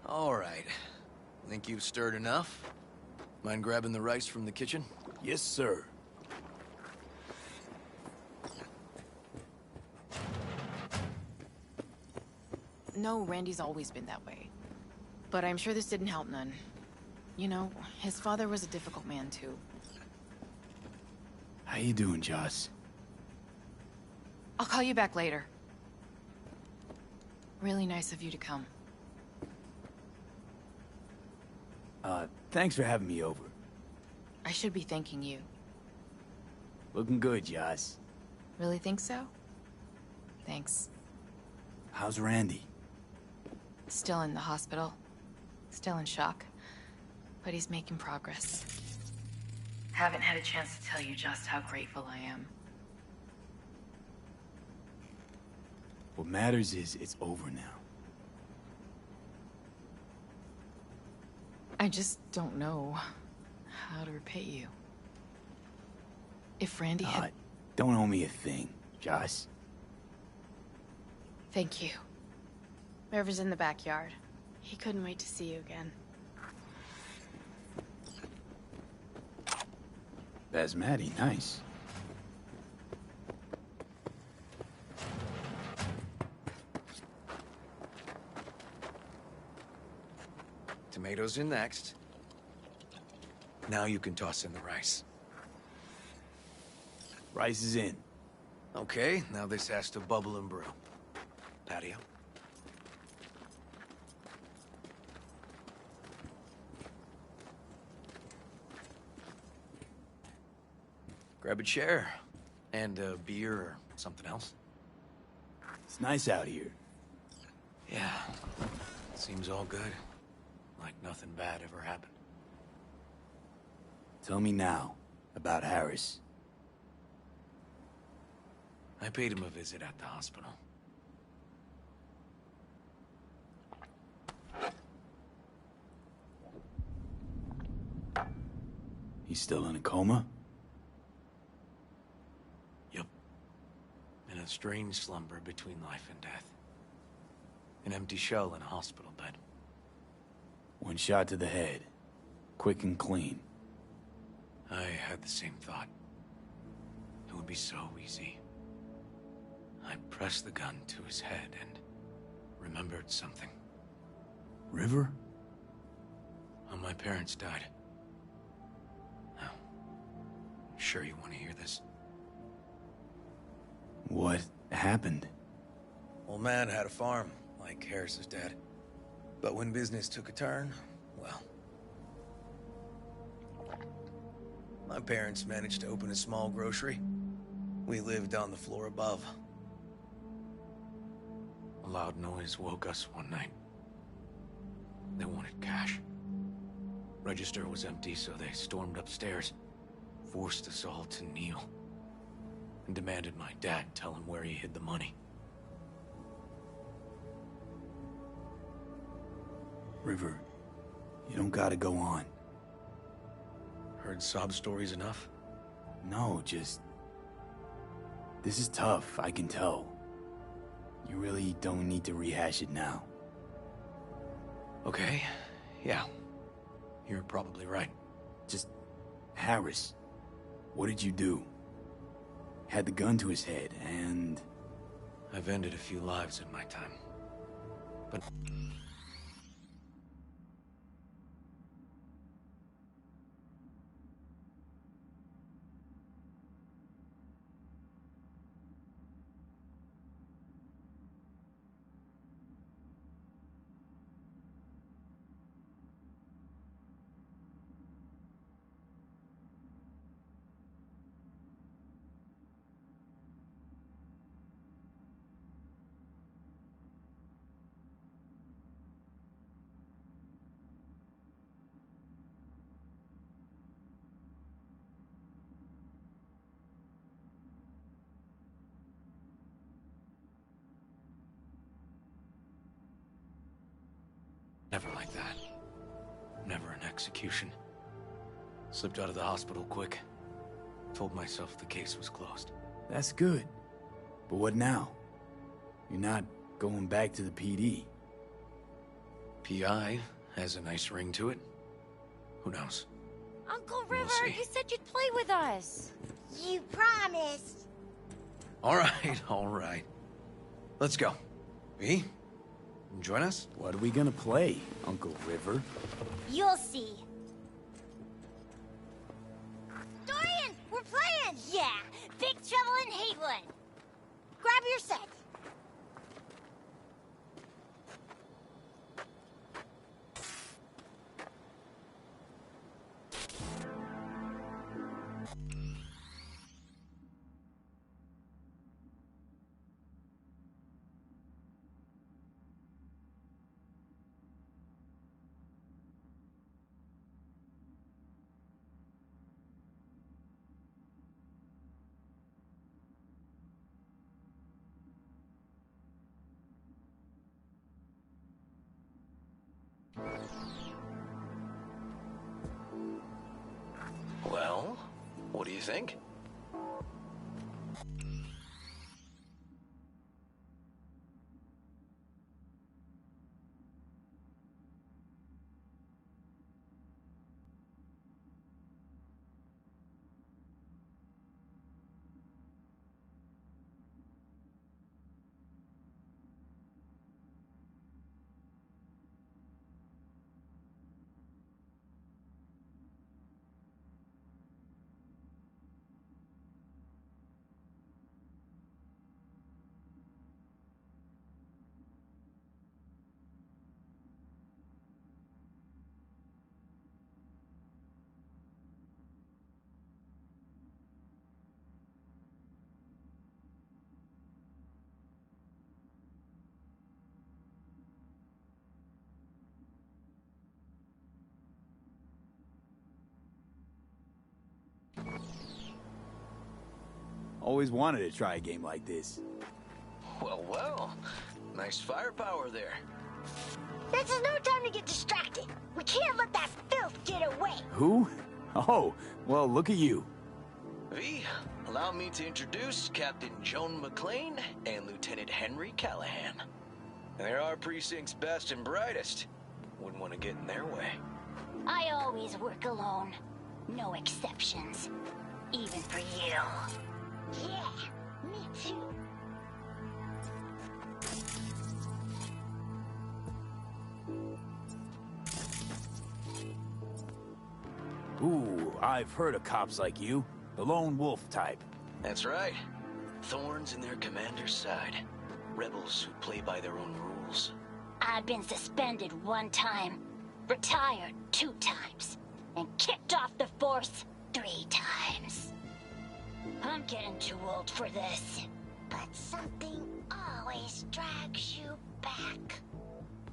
All right. Think you've stirred enough? Mind grabbing the rice from the kitchen? Yes, sir. No, Randy's always been that way. But I'm sure this didn't help none. You know, his father was a difficult man, too. How you doing, Joss? I'll call you back later. Really nice of you to come. Thanks for having me over. I should be thanking you. Looking good, Joss. Really think so? Thanks. How's Randy? Still in the hospital. Still in shock. But he's making progress. Haven't had a chance to tell you just how grateful I am. What matters is it's over now. I just don't know how to repay you. If Randy had... Don't owe me a thing, Joss. Thank you. River's in the backyard. He couldn't wait to see you again. Basmati, nice. Tomatoes in next. Now you can toss in the rice. Rice is in. Okay, now this has to bubble and brew. Patio. Grab a chair. And a beer or something else. It's nice out here. Yeah. Seems all good. Like nothing bad ever happened. Tell me now about Harris. I paid him a visit at the hospital. He's still in a coma? Yep. In a strange slumber between life and death. An empty shell in a hospital bed. One shot to the head. Quick and clean. I had the same thought. It would be so easy. I pressed the gun to his head and remembered something. River? When my parents died. Now, sure you want to hear this? What happened? Old man had a farm, like Harris's dad. But when business took a turn, well... my parents managed to open a small grocery. We lived on the floor above. A loud noise woke us one night. They wanted cash. Register was empty, so they stormed upstairs, forced us all to kneel, and demanded my dad tell him where he hid the money. River, you don't gotta go on. Heard sob stories enough? No, just... This is tough, I can tell. You really don't need to rehash it now. Okay, yeah. You're probably right. Just... Harris. What did you do? Had the gun to his head, and... I've ended a few lives in my time. But... never like that. Never an execution. Slipped out of the hospital quick. Told myself the case was closed. That's good. But what now? You're not going back to the PD. PI has a nice ring to it. Who knows? Uncle We'll River, see. you said you'd play with us. You promised. All right, all right. Let's go. V, join us? What are we gonna play, Uncle River? You'll see. Dorian, we're playing! Yeah, Big Trouble in Haywood. Grab your set. Well, what do you think? Always wanted to try a game like this. Well, well. Nice firepower there. This is no time to get distracted. We can't let that filth get away. Who? Oh, well, look at you. V, allow me to introduce Captain Joan McClane and Lieutenant Henry Callahan. They're our precinct's best and brightest. Wouldn't want to get in their way. I always work alone. No exceptions. Even for you. Yeah, me too. Ooh, I've heard of cops like you. The lone wolf type. That's right. Thorns in their commander's side. Rebels who play by their own rules. I've been suspended 1 time, retired 2 times, and kicked off the force 3 times. I'm getting too old for this. But something always drags you back.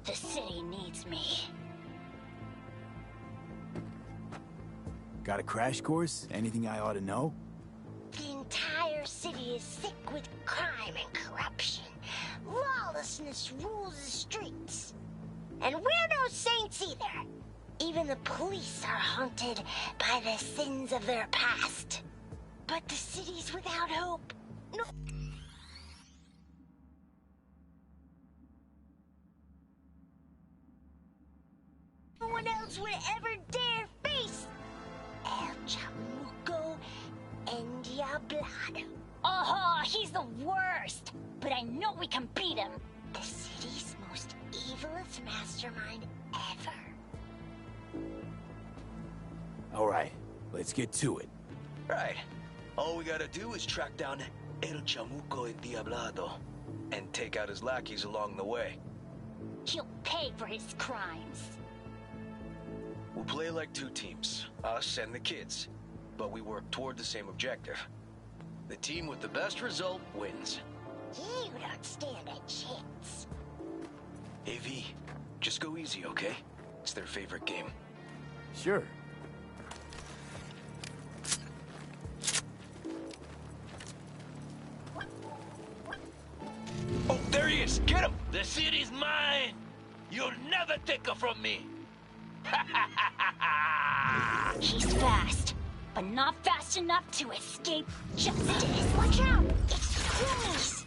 The city needs me. Got a crash course? Anything I ought to know? The entire city is sick with crime and corruption. Lawlessness rules the streets. And we're no saints either. Even the police are haunted by the sins of their past. But the city's without hope. No one else would ever dare face El Chamuco and Diablado. Oh, he's the worst! But I know we can beat him. The city's most evilest mastermind ever. All right, let's get to it. Right. All we gotta do is track down El Chamuco and Diablado, and take out his lackeys along the way. He'll pay for his crimes. We'll play like 2 teams, us and the kids, but we work toward the same objective. The team with the best result wins. You don't stand a chance. Hey V, just go easy, okay? It's their favorite game. Sure. Oh, there he is! Get him! The city's mine! You'll never take her from me! He's fast, but not fast enough to escape justice. Watch out! It's Chris!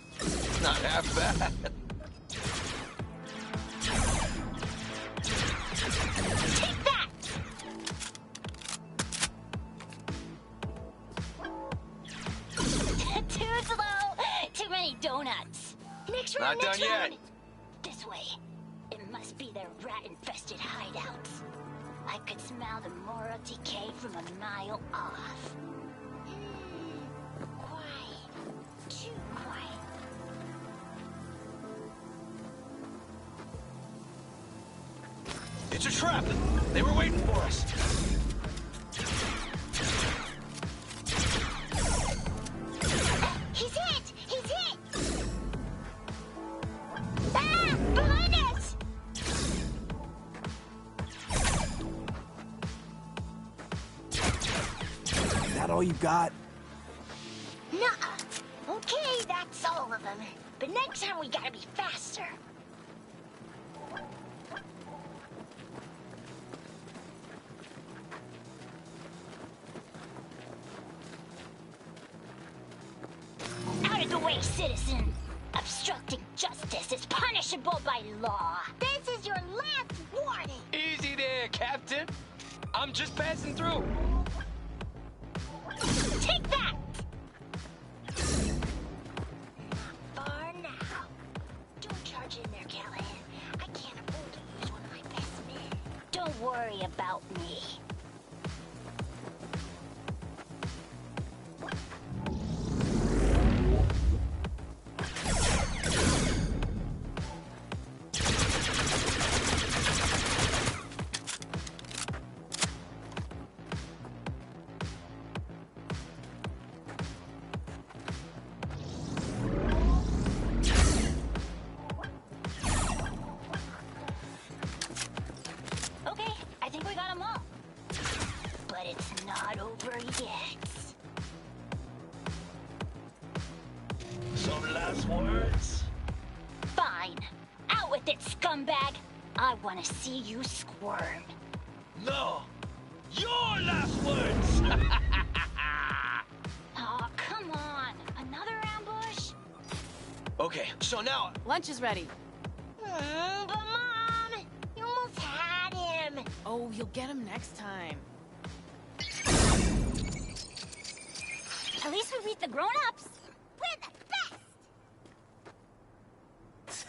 Not half bad. Take that! Too slow! Too many donuts. Next round, Not next done round. yet. This way. It must be their rat-infested hideouts. I could smell the moral decay from a mile off. Quiet. Too quiet. It's a trap! They were waiting for us! He's hit! He's hit! Ah! Behind us! Is that all you got? Nuh-uh. Okay, that's all of them. But next time we gotta be faster. Out of the way, citizen! Obstructing justice is punishable by law. This is your last warning! Easy there, Captain. I'm just passing through. Take that! Not far now. Don't charge in there, Callahan. I can't afford to lose one of my best men. Don't worry about me. mine. Out with it, scumbag! I want to see you squirm. No! Your last words! Oh, come on. Another ambush? Okay, so now... Lunch is ready. But Mom, you almost had him. Oh, you'll get him next time. At least we beat the grown-ups. We're the best!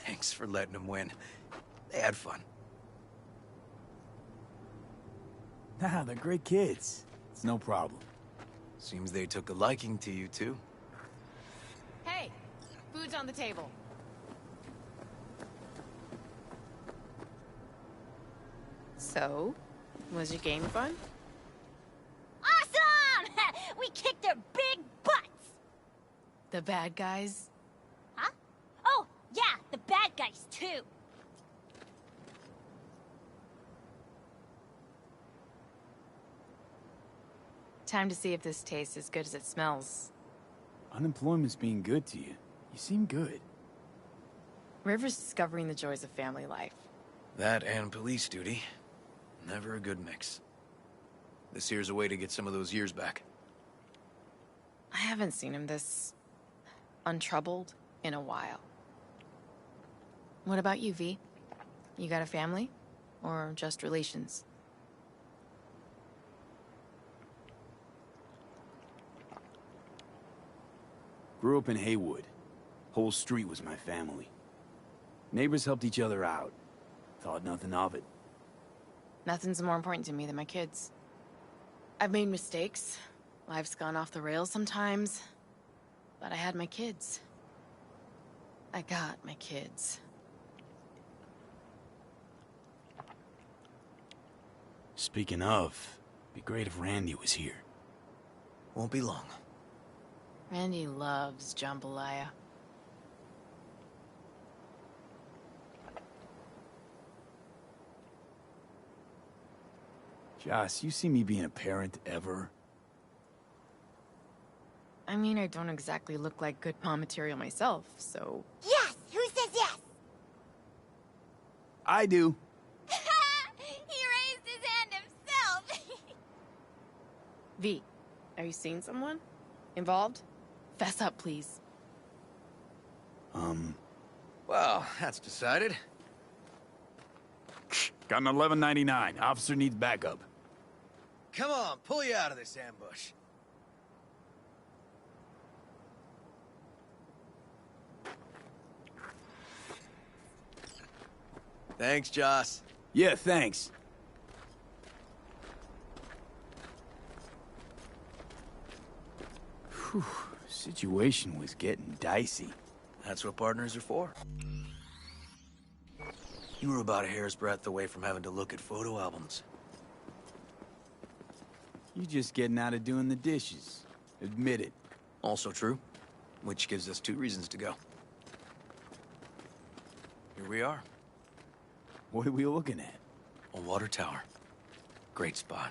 Thanks for letting them win. They had fun. Nah, they're great kids. It's no problem. Seems they took a liking to you, too. Hey, food's on the table. So, was your game fun? Awesome! We kicked their big butts! The bad guys? Huh? Oh, yeah, the bad guys, too. Time to see if this tastes as good as it smells. Unemployment's being good to you. You seem good. River's discovering the joys of family life. That and police duty. Never a good mix. This here's a way to get some of those years back. I haven't seen him this untroubled in a while. What about you, V? You got a family? Or just relations? Grew up in Haywood. Whole street was my family. Neighbors helped each other out. Thought nothing of it. Nothing's more important to me than my kids. I've made mistakes. Life's gone off the rails sometimes. But I had my kids. I got my kids. Speaking of, be great if Randy was here. Won't be long. Randy loves jambalaya. Joss, you see me being a parent ever? I mean, I don't exactly look like good mom material myself, so... Yes! Who says yes? I do. He raised his hand himself! V, are you seeing someone? Involved? Fess up, please. Well, that's decided. Got an $11.99. Officer needs backup. Come on, pull you out of this ambush. Thanks, Joss. Yeah, thanks. Whew, situation was getting dicey. That's what partners are for. You were about a hair's breadth away from having to look at photo albums. You just getting out of doing the dishes. Admit it. Also true, which gives us 2 reasons to go. Here we are. What are we looking at? A water tower. Great spot.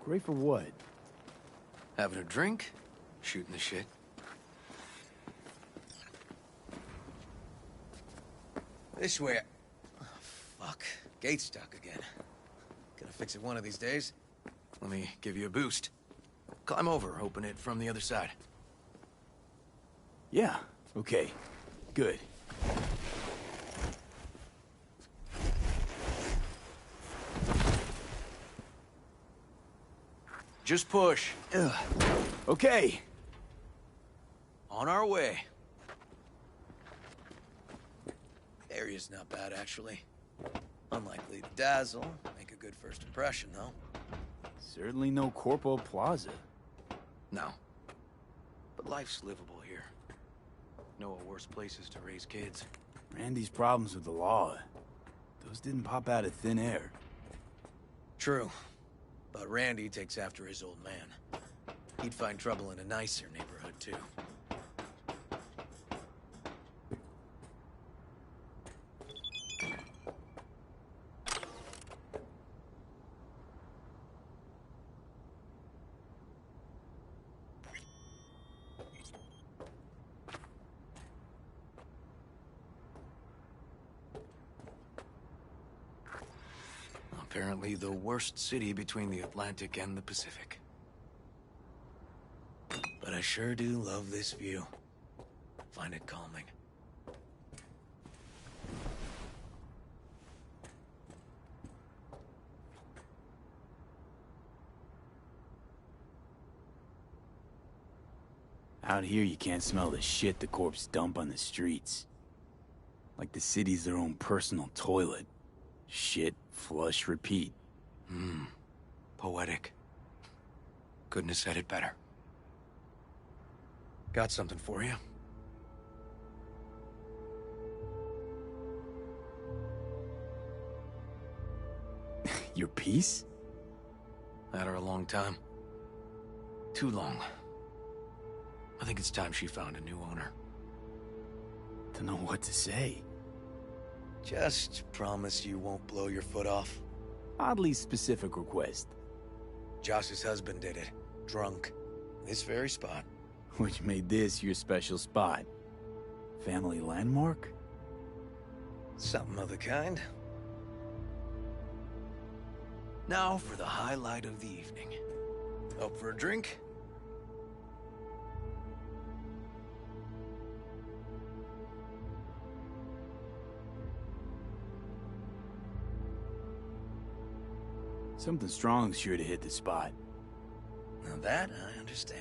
Great for what? Having a drink, shooting the shit. This way. Oh, fuck. Gate's stuck again. Gonna fix it one of these days. Let me give you a boost. Climb over, open it from the other side. Yeah, okay. Good. Just push. Ugh. Okay. On our way. Area's not bad, actually. Unlikely to dazzle. Make a good first impression, though. Certainly no Corpo Plaza. No. But life's livable here. Know of worse places to raise kids. Randy's problems with the law. Those didn't pop out of thin air. True. But Randy takes after his old man. He'd find trouble in a nicer neighborhood, too. Apparently the worst city between the Atlantic and the Pacific. But I sure do love this view. Find it calming. Out here, you can't smell the shit the corpse dump on the streets. Like the city's their own personal toilet. Shit, flush, repeat. Poetic. Couldn't have said it better. Got something for you. Your piece? Had her a long time. Too long. I think it's time she found a new owner. Don't know what to say. Just promise you won't blow your foot off. Oddly specific request. Josh's husband did it. Drunk. This very spot. Which made this your special spot. Family landmark? Something of the kind. Now for the highlight of the evening. Up for a drink? Something strong's sure to hit the spot. Now that I understand.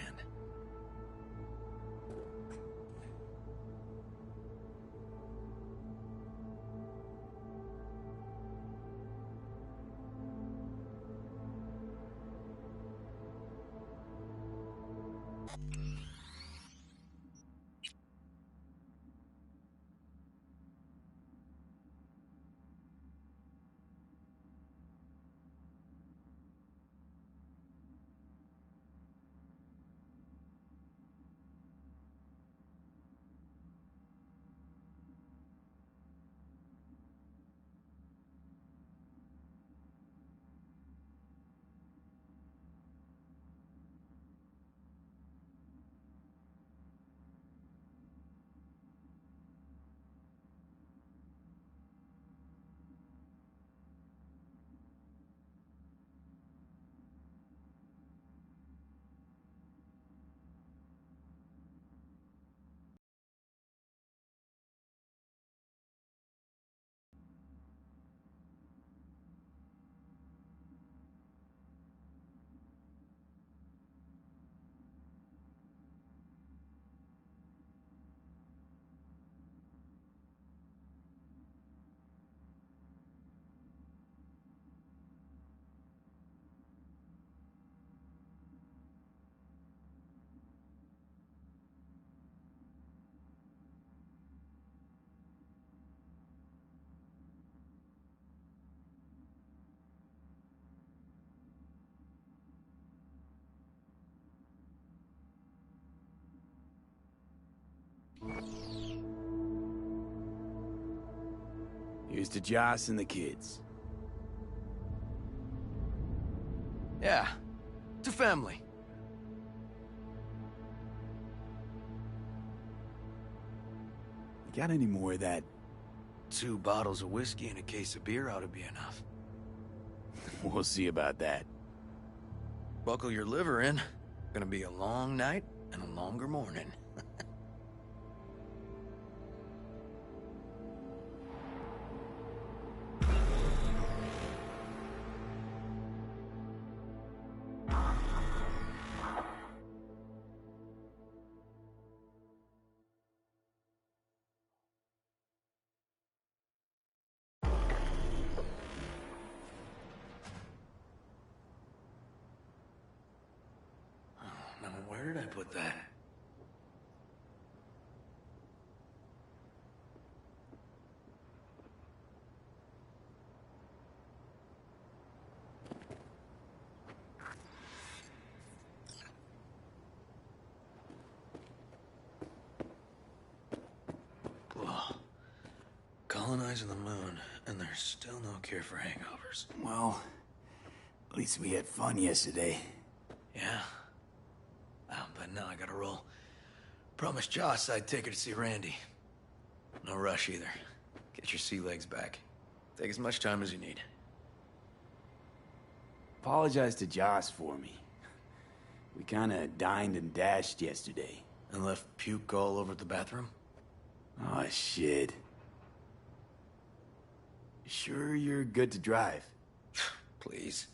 Here's to Joss and the kids. Yeah, to family. You got any more of that? 2 bottles of whiskey and a case of beer ought to be enough. We'll see about that. Buckle your liver in. Gonna be a long night and a longer morning. Now, where did I put that? Whoa. Colonizing the moon, and there's still no cure for hangovers. Well, at least we had fun yesterday. Yeah. But now I gotta roll. Promised Joss I'd take her to see Randy. No rush either. Get your sea legs back. Take as much time as you need. Apologize to Joss for me. We kinda dined and dashed yesterday. And left puke all over the bathroom? Oh, shit. Sure you're good to drive? Please.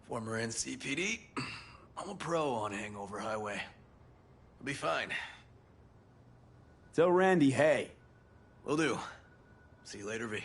Former NCPD. I'm a pro on Hangover Highway. I'll be fine. Tell Randy, hey. Will do. See you later, V.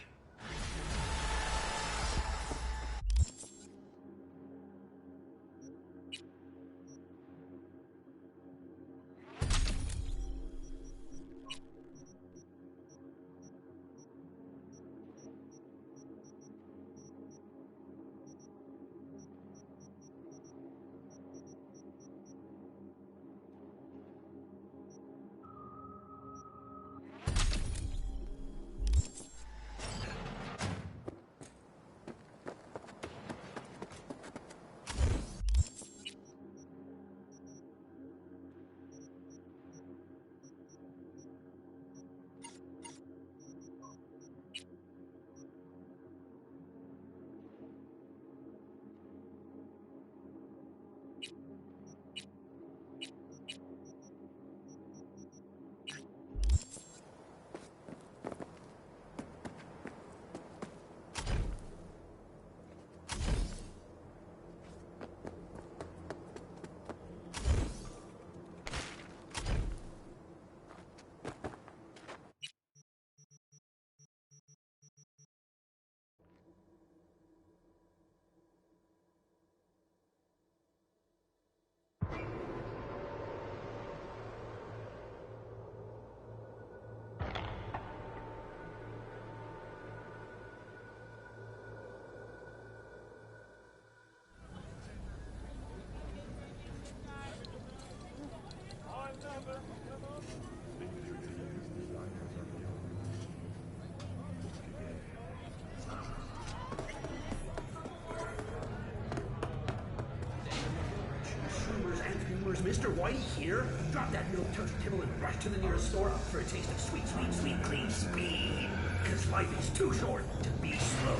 Mr. White here? Drop that milk toast kibble and rush to the nearest store for a taste of sweet, sweet, sweet, clean speed. Cause life is too short to be slow.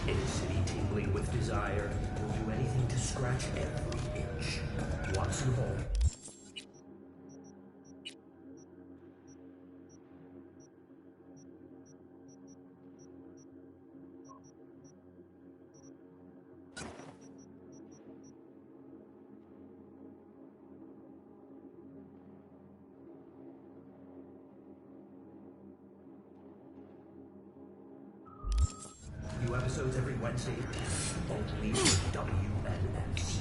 In a city tingling with desire, we'll do anything to scratch every itch. Watson Hall. New episodes every Wednesday, only for WNX.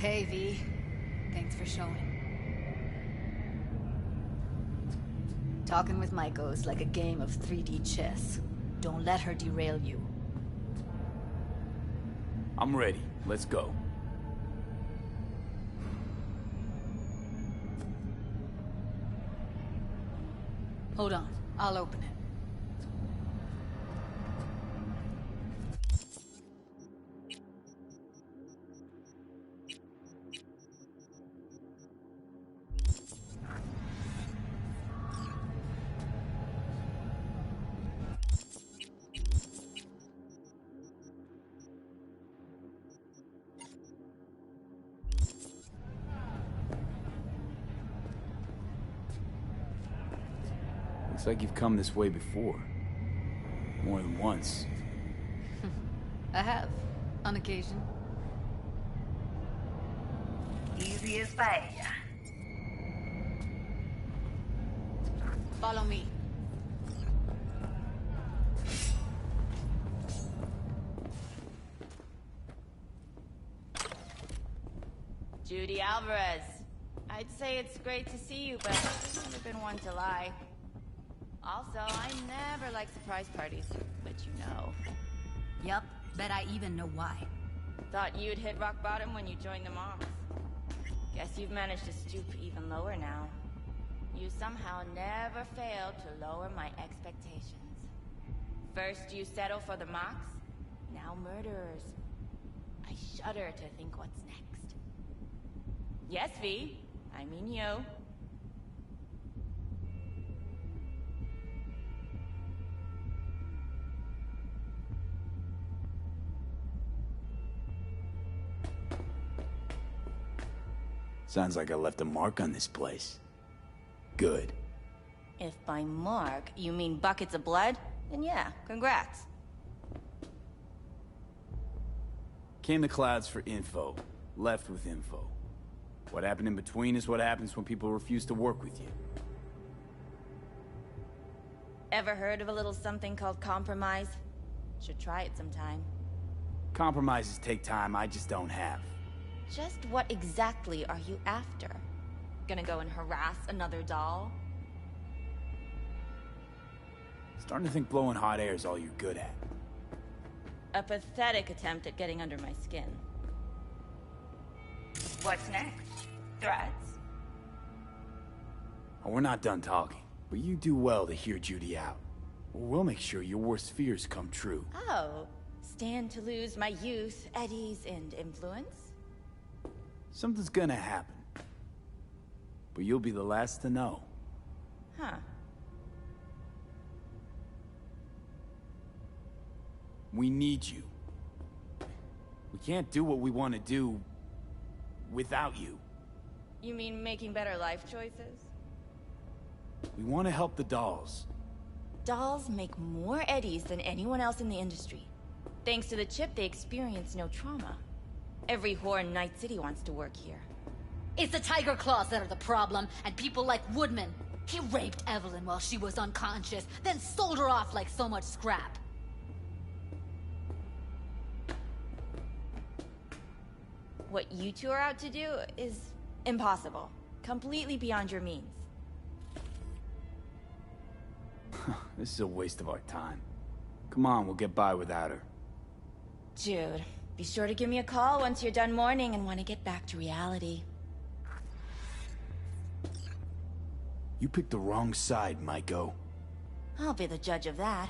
Hey, V. Thanks for showing. Talking with Maiko's like a game of 3D chess. Don't let her derail you. I'm ready. Let's go. Hold on. I'll open it. Looks like you've come this way before. More than once. I have, on occasion. Easy as pie. Follow me. Judy Alvarez. I'd say it's great to see you, but I've never been one to lie. Also, I never like surprise parties, but you know. Yup, bet I even know why. Thought you'd hit rock bottom when you joined the Moms. Guess you've managed to stoop even lower now. You somehow never failed to lower my expectations. First you settle for the mocks, now murderers. I shudder to think what's next. Yes, V. I mean you. Sounds like I left a mark on this place. Good. If by mark you mean buckets of blood, then yeah, congrats. Came the clouds for info. Left with info. What happened in between is what happens when people refuse to work with you. Ever heard of a little something called compromise? Should try it sometime. Compromises take time I just don't have. Just what exactly are you after? Gonna go and harass another doll? Starting to think blowing hot air is all you're good at. A pathetic attempt at getting under my skin. What's next? Threats? Oh, we're not done talking, but you do well to hear Judy out. We'll make sure your worst fears come true. Oh, stand to lose my youth, eddies, and influence? Something's gonna happen. But you'll be the last to know. Huh. We need you. We can't do what we want to do without you. You mean making better life choices? We want to help the dolls. Dolls make more eddies than anyone else in the industry. Thanks to the chip, they experience no trauma. Every whore in Night City wants to work here. It's the Tiger Claws that are the problem, and people like Woodman. He raped Evelyn while she was unconscious, then sold her off like so much scrap. What you two are out to do is impossible. Completely beyond your means. This is a waste of our time. Come on, we'll get by without her. Jude, be sure to give me a call once you're done mourning and want to get back to reality. You picked the wrong side, Maiko. I'll be the judge of that.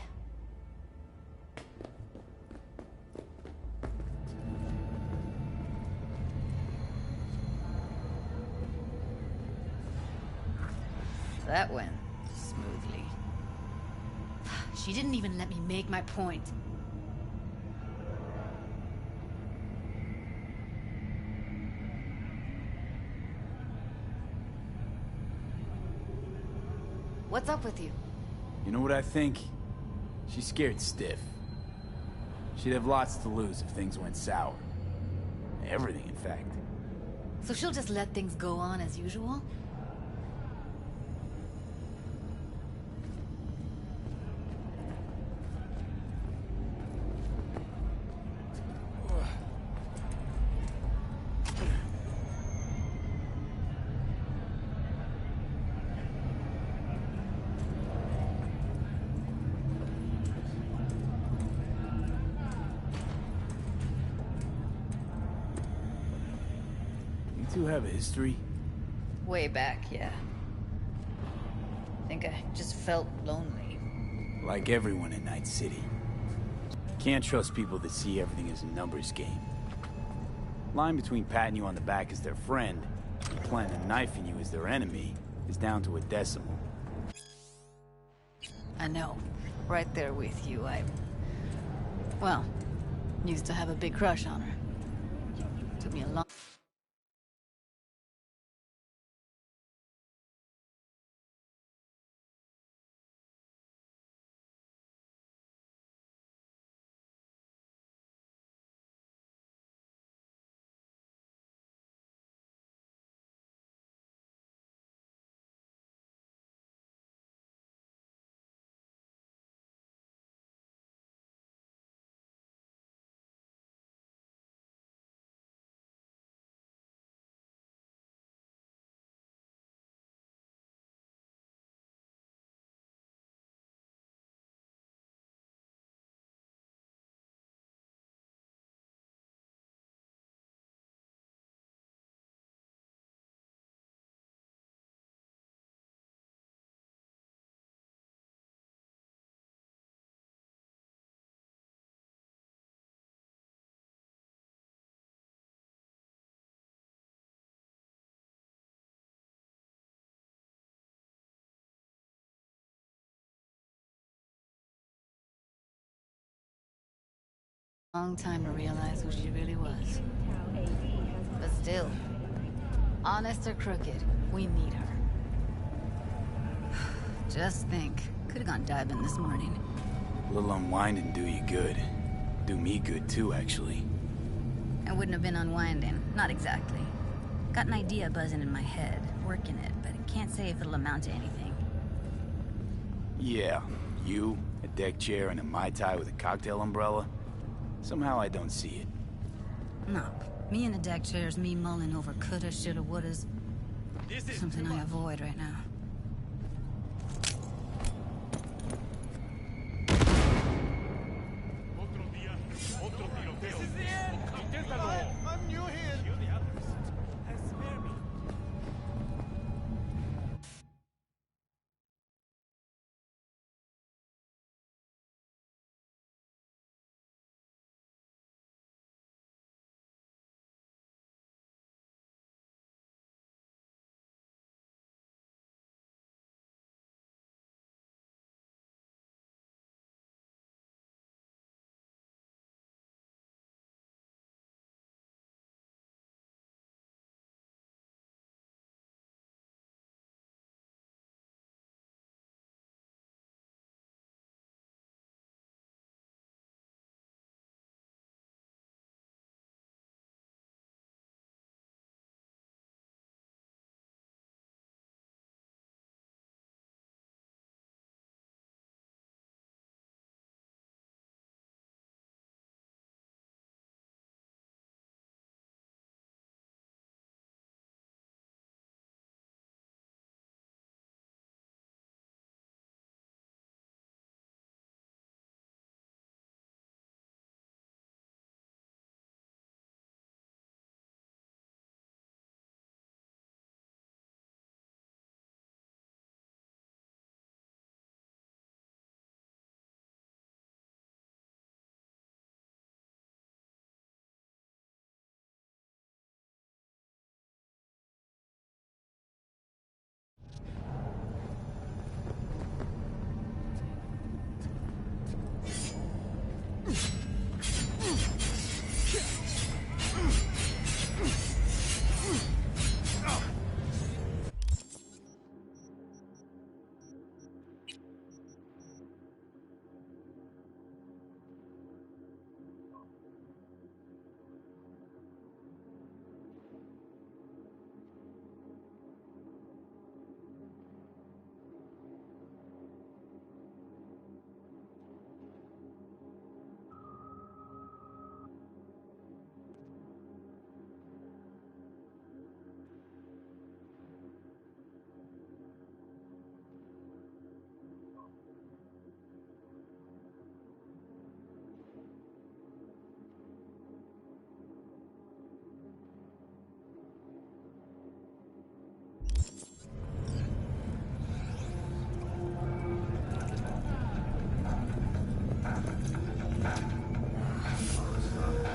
That went smoothly. She didn't even let me make my point. What's up with you? You know what I think? She's scared stiff. She'd have lots to lose if things went sour. Everything, in fact. So she'll just let things go on as usual? You two have a history? Way back, yeah. Think I just felt lonely. Like everyone in Night City. Can't trust people that see everything as a numbers game. Line between patting you on the back as their friend and planting a knife in you as their enemy is down to a decimal. I know. Right there with you, well, used to have a big crush on her. Took me a long... Long time to realize who she really was. But still, honest or crooked, we need her. Just think, could have gone diving this morning. A little unwinding do you good. Do me good too, actually. I wouldn't have been unwinding, not exactly. Got an idea buzzing in my head, working it, but I can't say if it'll amount to anything. Yeah, you, a deck chair, and a Mai Tai with a cocktail umbrella. Somehow I don't see it. No, me in a deck chair is me mulling over coulda, shoulda, wouldas. Something I avoid right now. I'm new here.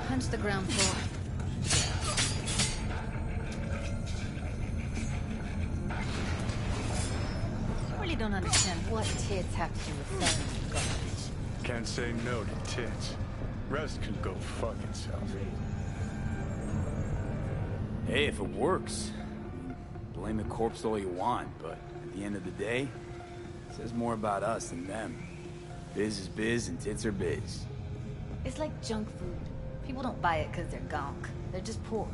Punch the ground floor. I really don't understand what tits have to do with selling garbage. Can't say no to tits. Rest can go fuck itself. Hey, if it works, blame the corpse all you want, but at the end of the day, it says more about us than them. Biz is biz and tits are biz. It's like junk food. People don't buy it because they're gonk. They're just poor.